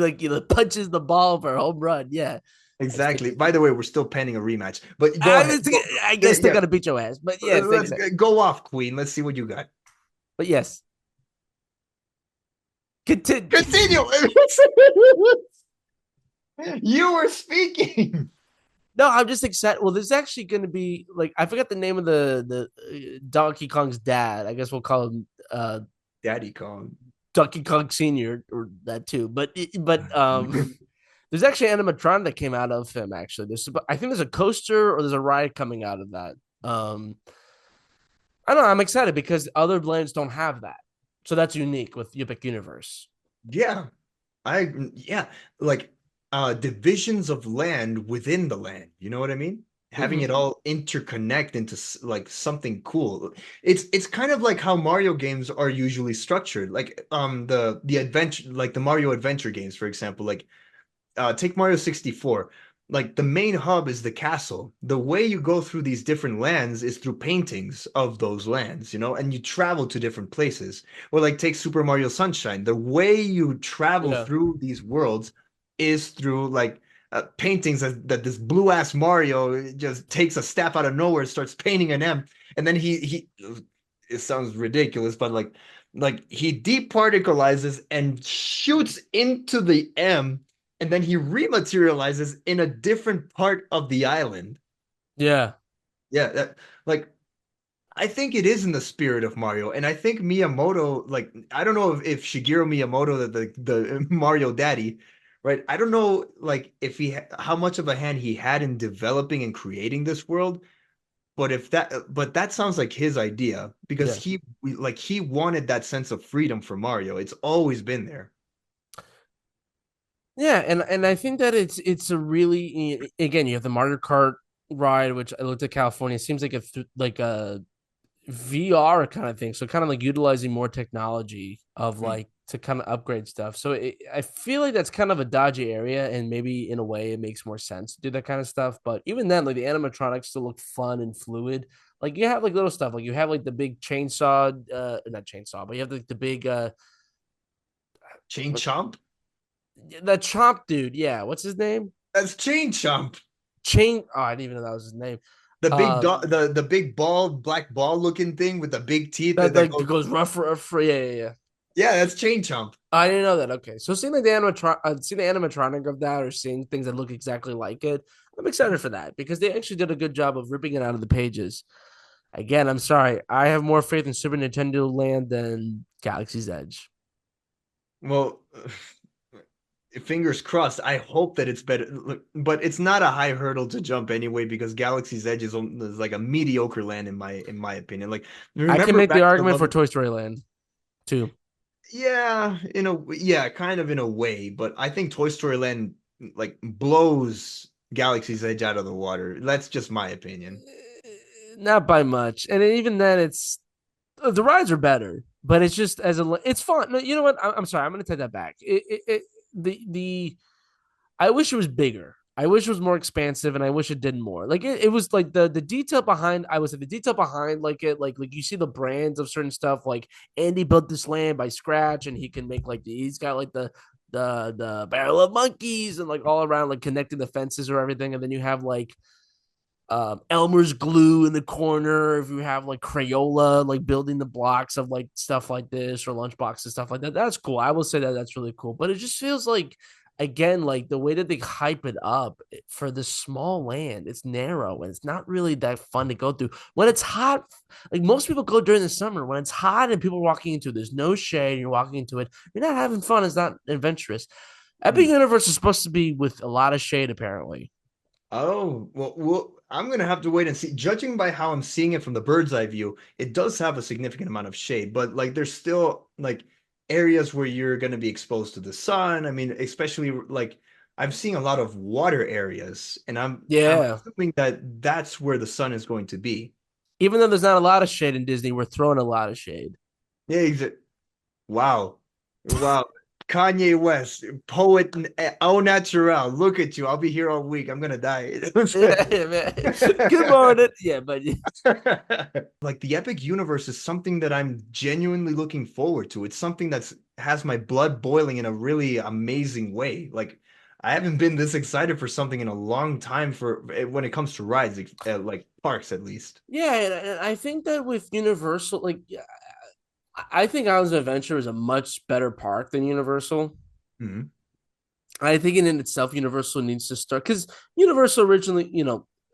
punches the ball for a home run. Yeah, I still exactly. By the way, we're still penning a rematch, but go I ahead. was I Yeah, guess still yeah. gotta beat your ass, but yeah, Let's go off, Queen. Let's see what you got. but yes. Continue. Continue. You were speaking. No, I'm just excited. Well, there's actually going to be like I forgot the name of the Donkey Kong's dad. I guess we'll call him Daddy Kong. Donkey Kong Senior or that too. But there's actually an animatronic that came out of him. Actually, I think there's a coaster or there's a ride coming out of that. I don't know. I'm excited because other blends don't have that, so that's unique with Epic Universe. Yeah, yeah, like divisions of land within the land. You know what I mean? Having it Mm-hmm. all interconnect into like something cool. It's kind of like how Mario games are usually structured. Like the adventure like the Mario adventure games, for example, like take Mario 64. Like the main hub is the castle. The way you go through these different lands is through paintings of those lands, and you travel to different places. Or like take Super Mario Sunshine. The way you travel Yeah. through these worlds is through like paintings that this blue ass Mario just takes a step out of nowhere, starts painting an M, and then he it sounds ridiculous, but like Like he departicleizes and shoots into the M, and then he rematerializes in a different part of the island. Yeah, Yeah, like I think it is in the spirit of Mario, and I think Miyamoto, like I don't know if Shigeru Miyamoto, the Mario daddy, right? I don't know like if how much of a hand he had in developing and creating this world, but that sounds like his idea because yeah. he wanted that sense of freedom for Mario. It's always been there. Yeah, and I think that it's a really, again, you have the Mario Kart ride, which I looked at California. It seems like like a VR kind of thing. So kind of like utilizing more technology of Mm. like to kind of upgrade stuff. So I feel like that's kind of a dodgy area, and maybe in a way it makes more sense to do that kind of stuff. But even then, like the animatronics still look fun and fluid. Like you have like little stuff, like you have like the big chainsaw, not chainsaw, but you have like the big Chain Chomp? that chomp dude. Yeah, what's his name? That's Chain Chomp. Chain. Oh, I didn't even know that was his name. The big Um, dog, the big ball, black ball looking thing with the big teeth that that like goes. goes rough. Yeah, yeah, yeah. Yeah, that's Chain Chomp. I didn't know that. Okay, so seeing like seeing the animatronic of that, or seeing things that look exactly like it, I'm excited for that because they actually did a good job of ripping it out of the pages. Again, I'm sorry, I have more faith in Super Nintendo Land than Galaxy's Edge. Well, fingers crossed. I hope that it's better, but it's not a high hurdle to jump anyway because Galaxy's Edge is like a mediocre land in my opinion. Like I can remember make the back to the argument for level. Toy Story Land too. Yeah, yeah, kind of in a way, but I think Toy Story Land like blows Galaxy's Edge out of the water. That's just my opinion. Not by much, and even then, it's the rides are better, but it's just it's fun. No, you know what? I'm sorry, I'm going to take that back. The I wish it was bigger. I wish it was more expansive, and I wish it did more. Like it was like the detail behind. I would say the detail behind like it like you see the brands of certain stuff. Like Andy built this land by scratch, and he can make like he's got like the barrel of monkeys and like all around like connecting the fences or everything. And then you have like Elmer's glue in the corner. If you have like Crayola, like building the blocks of like stuff like this or lunchbox and stuff like that, that's cool. I will say that that's really cool. But it just feels like, again, like the way that they hype it up for this small land, it's narrow and it's not really that fun to go through when it's hot. Like most people go during the summer when it's hot and people are walking into it. There's no shade. And you're walking into it. You're not having fun. It's not adventurous. Epic Hmm. Universe is supposed to be with a lot of shade, apparently. Oh, well, I'm gonna have to wait and see. Judging by how I'm seeing it from the bird's eye view, it does have a significant amount of shade, but like there's still like areas where you're gonna be exposed to the sun. I mean, especially like I'm seeing a lot of water areas, and I'm Yeah. assuming that that's where the sun is going to be. Even though there's not a lot of shade in Disney, we're throwing a lot of shade. Yeah, wow. Wow. Kanye West, poet au natural. Look at you. I'll be here all week. I'm gonna die. Yeah, man. Good morning. Yeah, but Like the epic universe is something that I'm genuinely looking forward to. It's something that's has my blood boiling in a really amazing way. Like I haven't been this excited for something in a long time for when it comes to rides, like parks at least. yeah, and I think that with Universal, like I think Islands of Adventure is a much better park than Universal. Mhm. I think in itself, Universal needs to start because Universal originally,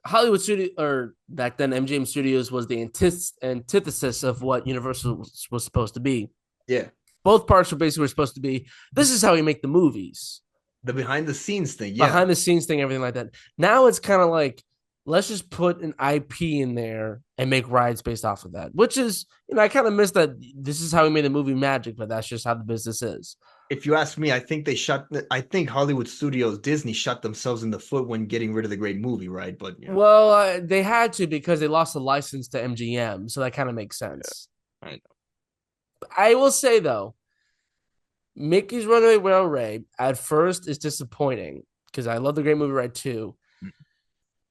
Hollywood Studio or back then MGM Studios was the antithesis of what Universal was supposed to be. Yeah. Both parks were basically supposed to be. This is how we make the movies. The behind the scenes thing. Yeah. Behind the scenes thing, everything like that. Now it's kind of like let's just put an IP in there and make rides based off of that, which is, I kind of miss that. This is how we made the movie Magic, but that's just how the business is. If you ask me, I think Hollywood Studios, Disney shot themselves in the foot when getting rid of the great movie, right? But Well, they had to because they lost the license to MGM, so that kind of makes yeah, sense. I know. I will say though, Mickey's Runaway Railway at first is disappointing because I love the Great Movie Ride too,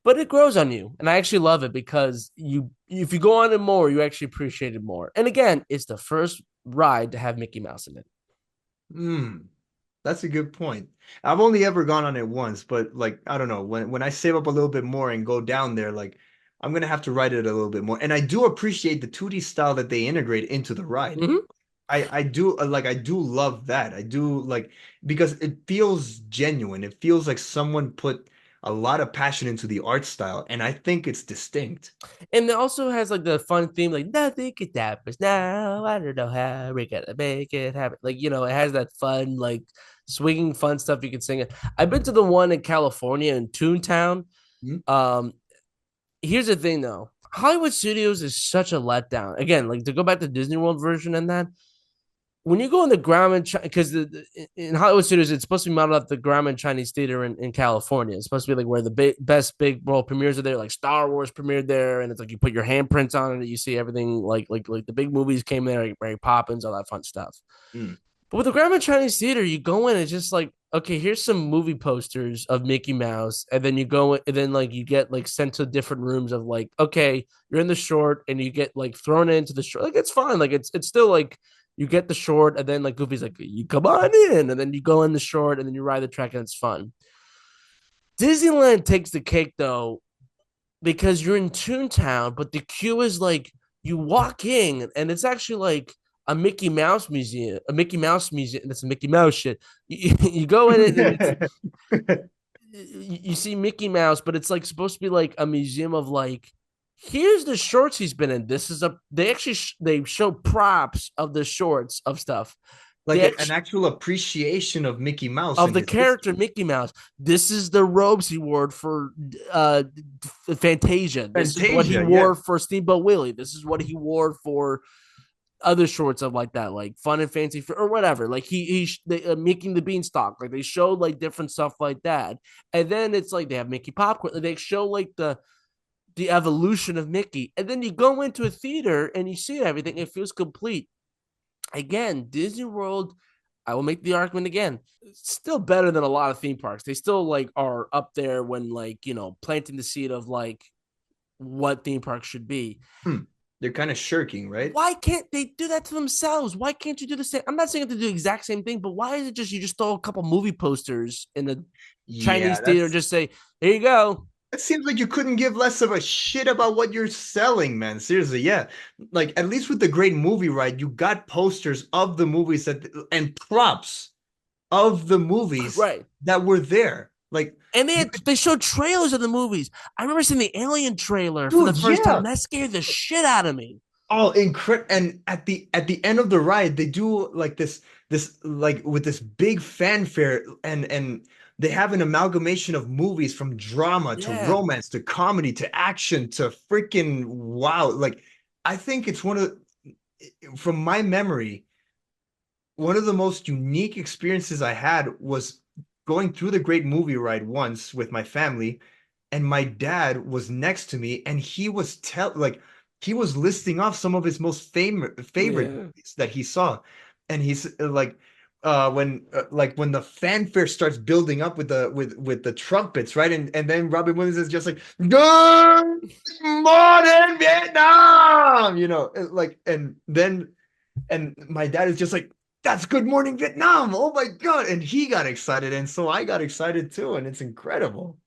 but it grows on you, and I actually love it because if you go on it more, you actually appreciate it more. And again, it's the first ride to have Mickey Mouse in it. Hmm. That's a good point. I've only ever gone on it once, but like I don't know, when I save up a little bit more and go down there, like I'm gonna have to ride it a little bit more. And I do appreciate the 2D style that they integrate into the ride. Mm-hmm. I do like I do love that. I do like because it feels genuine. It feels like someone put a lot of passion into the art style, and I think it's distinct. And it also has like the fun theme, like nothing can stop us now. I don't know how we're gonna make it happen. Like, it has that fun, like swinging fun stuff you can sing it. I've been to the one in California in Toontown. Hmm? Um, Here's the thing though. Hollywood Studios is such a letdown. Again, like to go back to Disney World version and that when you go in the Grauman, because in Hollywood Studios, it's supposed to be modeled after the Grauman Chinese Theater in California. It's supposed to be like where the best big world premieres are there, like Star Wars premiered there, and it's like you put your handprints on it, you see everything like the big movies came there, like Mary Poppins, all that fun stuff. Mm. But with the Grauman Chinese Theater, you go in, it's just like, okay, here's some movie posters of Mickey Mouse, and then you go and then like you get like sent to different rooms of like, okay, you're in the short, and you get like thrown into the short. Like it's fine, like it's still like you get the short, and then like Goofy's like, you come on in, and then you go in the short, and then you ride the track, and it's fun. Disneyland takes the cake though, because you're in Toontown, but the queue is like you walk in, and it's actually like a Mickey Mouse museum, a Mickey Mouse museum. That's a Mickey Mouse shit. You go in it, and you see Mickey Mouse, but it's like supposed to be like a museum of like, here's the shorts he's been in. This is a they actually they show props of the shorts of stuff. Like They an actually, actual appreciation of Mickey Mouse of and the his character history. Mickey Mouse. This is the robes he wore for uh Fantasia. This is what he Fantasia, yeah. wore for Steamboat Willie. This is what he wore for other shorts of like that, like Fun and Fancy or whatever. Like making the Beanstalk. Like they showed like different stuff like that, and then it's like they have Mickey popcorn. They show like the evolution of Mickey, and then you go into a theater and you see everything. It feels complete. Again, Disney World. I will make the argument again. It's still better than a lot of theme parks. They still like are up there when like planting the seed of like what theme parks should be. Hmm. They're kind of shirking, right? Why can't they do that to themselves? Why can't you do the same? I'm not saying to do the exact same thing, but why is it just you just throw a couple movie posters in the Chinese Yeah, theater and just say, "Here you go." it seems like you couldn't give less of a shit about what you're selling, man. Seriously, yeah. Like at least with the great movie ride, you got posters of the movies that and props of the movies Right. that were there. Like And you could, they showed trailers of the movies. I remember seeing the Alien trailer for the dude, first time. yeah. That scared the shit out of me. Oh, incredible! And at the end of the ride, they do like this like with this big fanfare, and they have an amalgamation of movies from drama to Yeah. romance to comedy to action to freaking wow. Like I think it's from my memory, one of the most unique experiences I had was going through the Great Movie Ride once with my family, and my dad was next to me, and he was listing off some of his most favorite Yeah. movies that he saw, and he's like. When the fanfare starts building up with the trumpets, right? And then Robin Williams is just like, "Good morning, Vietnam," like, and my dad is just like, that's Good Morning Vietnam. Oh my God. And he got excited. And so I got excited too. And it's incredible.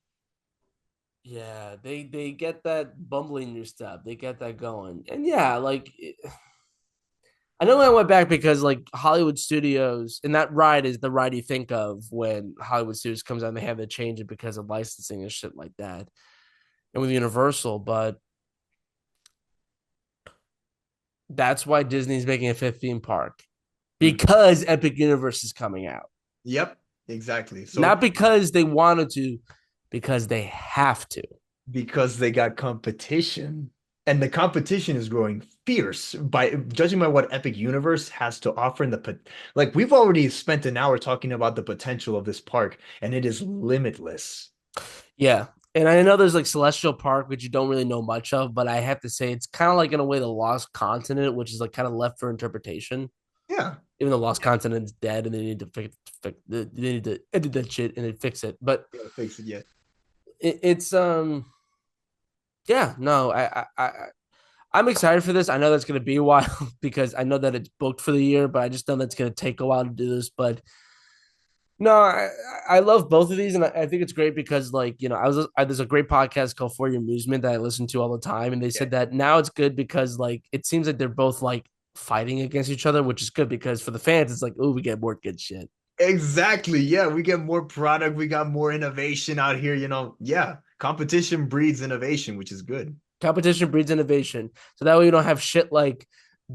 Yeah, they get that bumbling new step. They get that going. And yeah, like I know I went back because like Hollywood Studios and that ride is the ride you think of when Hollywood Studios comes out and they have to change it because of licensing and shit like that. And with Universal, but that's why Disney's making a fifth theme park Hmm. because Epic Universe is coming out. Yep, exactly. So Not because they wanted to, because they have to. because they got competition and the competition is growing fierce by judging by what Epic Universe has to offer in like we've already spent an hour talking about the potential of this park and it is limitless. Yeah. And I know there's like Celestial Park, which you don't really know much of, but I have to say it's kind of like in a way the Lost Continent, which is like kind of left for interpretation. Yeah. Even though Lost Continent's dead and they need to they need to edit that shit and then fix it. But Yeah, fix it yet. it's yeah, no, I'm excited for this. I know that's gonna be a while because I know that it's booked for the year, but I just know that's gonna take a while to do this. But no, I love both of these, and I think it's great because, like, there's a great podcast called For Your Amusement that I listen to all the time, and they Yeah. said that now it's good because, like, it seems like they're both like fighting against each other, which is good because for the fans, it's like, oh, we get more good shit. Exactly. Yeah, we get more product, we got more innovation out here, you know. Yeah, competition breeds innovation, which is good. Competition breeds innovation. So that way you don't have shit like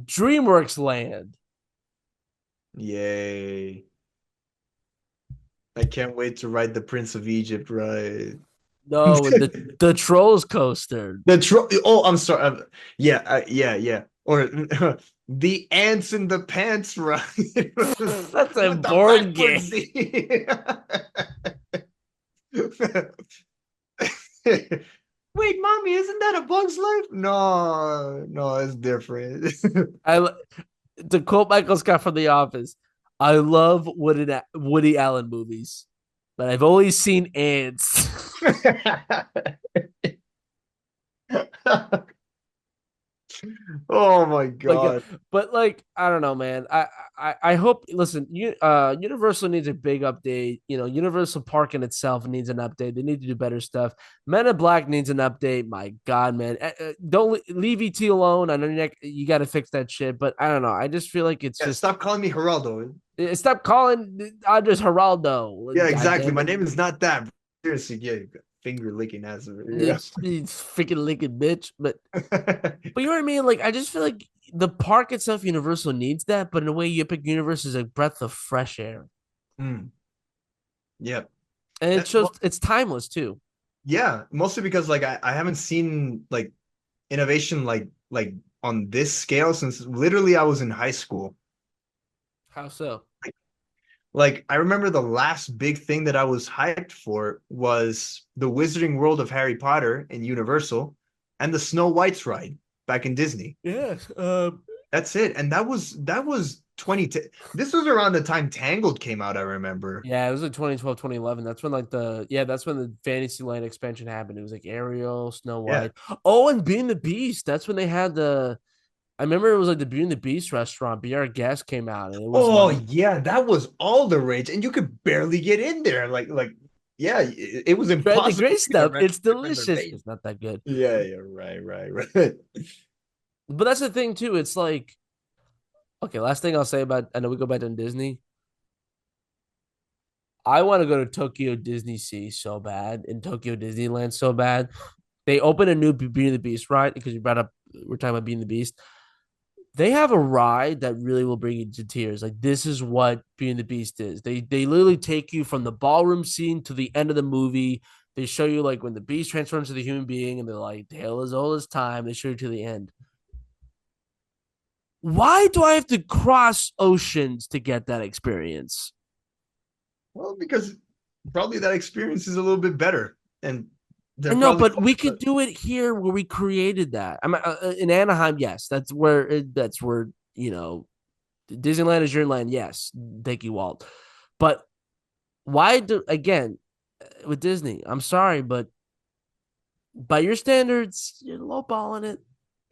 DreamWorks Land. Yay. I can't wait to ride the Prince of Egypt ride. No, the Trolls coaster. Oh, I'm sorry. Yeah, yeah. Or the ants in the pants ride That's a with the board backward game. Z. Wait, mommy, isn't that a Bug's Life? No, no, it's different. I to quote Michael Scott from The Office, I love Woody Allen movies, but I've always seen ants. Oh my Like, God. but like, I don't know, man. I hope. Listen, Universal needs a big update. You know, Universal Park in itself needs an update. They need to do better stuff. Men in Black needs an update. My God, man, don't leave ET alone. I know you got to fix that shit, but I don't know. I just feel like it's Yeah, just stop calling me Geraldo. stop calling Andres Yeah, Geraldo. God exactly. damn My it. name is not that. Seriously, yeah, finger licking ass. Yeah. It's freaking Lincoln bitch, but you know what I mean? Like, I just feel like the park itself, Universal needs that, but in a way, Epic Universe is a breath of fresh air, Mm, yeah. and it shows Well, it's timeless too. yeah, mostly because like I haven't seen like innovation like on this scale since literally I was in high school. How so? Like I remember the last big thing that I was hyped for was the Wizarding World of Harry Potter in Universal and the Snow White's ride back in Disney. Yes. That's it. And that was 2010. This was around the time Tangled came out, I remember. Yeah, it was like 2012, 2011. That's when that's when the Fantasyland expansion happened. It was like Ariel, Snow Yeah. White. Oh, and Being the Beast. That's when they had the. I remember it was like the Beauty and the Beast restaurant. Be Our Guest came out, and it was Oh like yeah, that was all the rage, and you could barely get in there. Like yeah, it was tried the impossible great to get a stuff. It's delicious. reservation. It's not that good, Yeah, yeah, right. but that's the thing too. It's like okay. Last thing I'll say about I know we go back to Disney. I want to go to Tokyo Disney Sea so bad and Tokyo Disneyland so bad. They open a new Beauty and the Beast ride because you brought up we're talking about Beauty and the Beast. They have a ride that really will bring you to tears. Like this is what Beauty and the Beast is. They literally take you from the ballroom scene to the end of the movie. They show you like when the beast transforms to the human being, and they're like, "Tale as old as time." They show you to the end. Why do I have to cross oceans to get that experience? Well, because probably that experience is a little bit better, and I they're know, probably but we could do it here where we created that. I'm in Anaheim. Yes, that's where Disneyland is your land. Yes, thank you, Walt. But why do again with Disney? I'm sorry, but by your standards, you're lowballing it.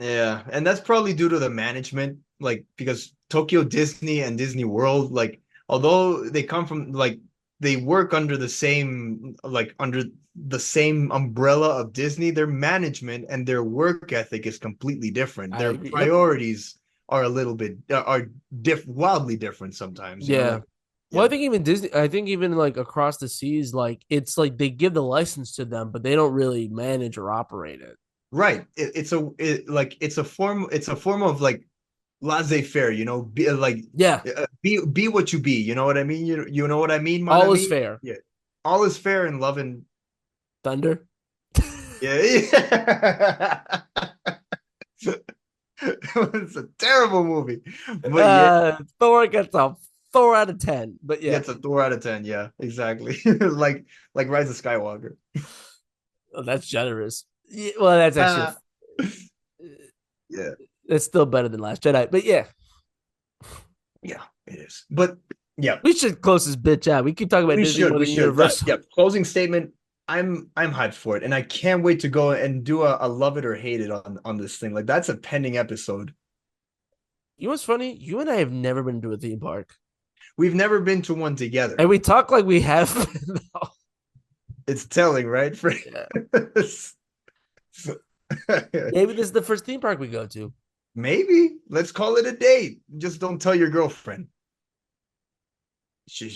yeah, and that's probably due to the management, like because Tokyo Disney and Disney World, like although they come from like they work under the same under the same umbrella of Disney, their management and their work ethic is completely different. I Their agree. Yep. priorities are a little bit are wildly different sometimes, you know, Yeah. like Well, I yeah. think even Disney. I think even like across the seas, like it's like they give the license to them, but they don't really manage or operate it. Right. It's a form of like laissez-faire, you know, Yeah, be what you be, you know what I mean? You know what I mean, mon all is ami? fair. Yeah. All is fair in love and Thunder. yeah. Yeah. It's a terrible movie. But yeah, Thor gets a 4 out of 10. But yeah, it's a 4 out of 10. Yeah, exactly. Like Rise of Skywalker. oh, that's generous. Yeah, well, that's actually Uh, yeah, that's still better than Last Jedi. But yeah, yeah, it is. But yeah, we should close this bitch out. We keep talking about Disney more we than should. Universal. Yeah, closing statement. I'm hyped for it, and I can't wait to go and do a love it or hate it on this thing. Like that's a pending episode. You know what's funny? You and I have never been to a theme park, We've never been to one together. and we talk like we have. It's telling, right? For Yeah. Maybe this is the first theme park we go to. Maybe. Let's call it a date. Just don't tell your girlfriend. She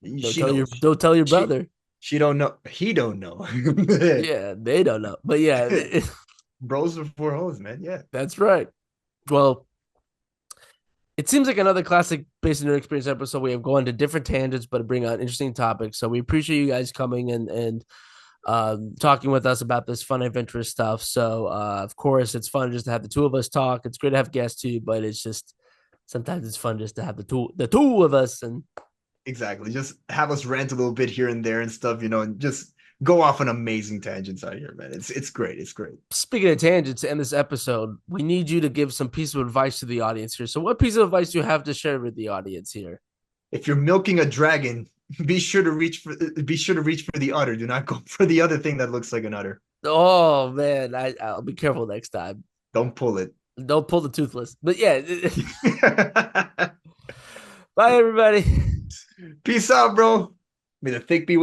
knows. Don't tell your She brother. she don't know. He don't know. Yeah, they don't know. But yeah, Bros before hoes, man. Yeah. that's right. Well, it seems like another classic Basic Nerd Experience episode. We have gone to different tangents, but bring out interesting topics. So we appreciate you guys coming and talking with us about this fun, adventurous stuff. So, of course, it's fun just to have the two of us talk. It's great to have guests too, but it's just sometimes it's fun just to have the two of us. And Exactly. Just have us rant a little bit here and there and stuff, and just go off on amazing tangents out here, man. It's great. It's great. speaking of tangents, to end this episode, we need you to give some piece of advice to the audience here. So, what piece of advice do you have to share with the audience here? If you're milking a dragon, be sure to reach for the udder. Do not go for the other thing that looks like an udder. Oh man, I'll be careful next time. Don't pull it. Don't pull the toothless. But yeah, bye everybody. Peace out, bro. May the thick be with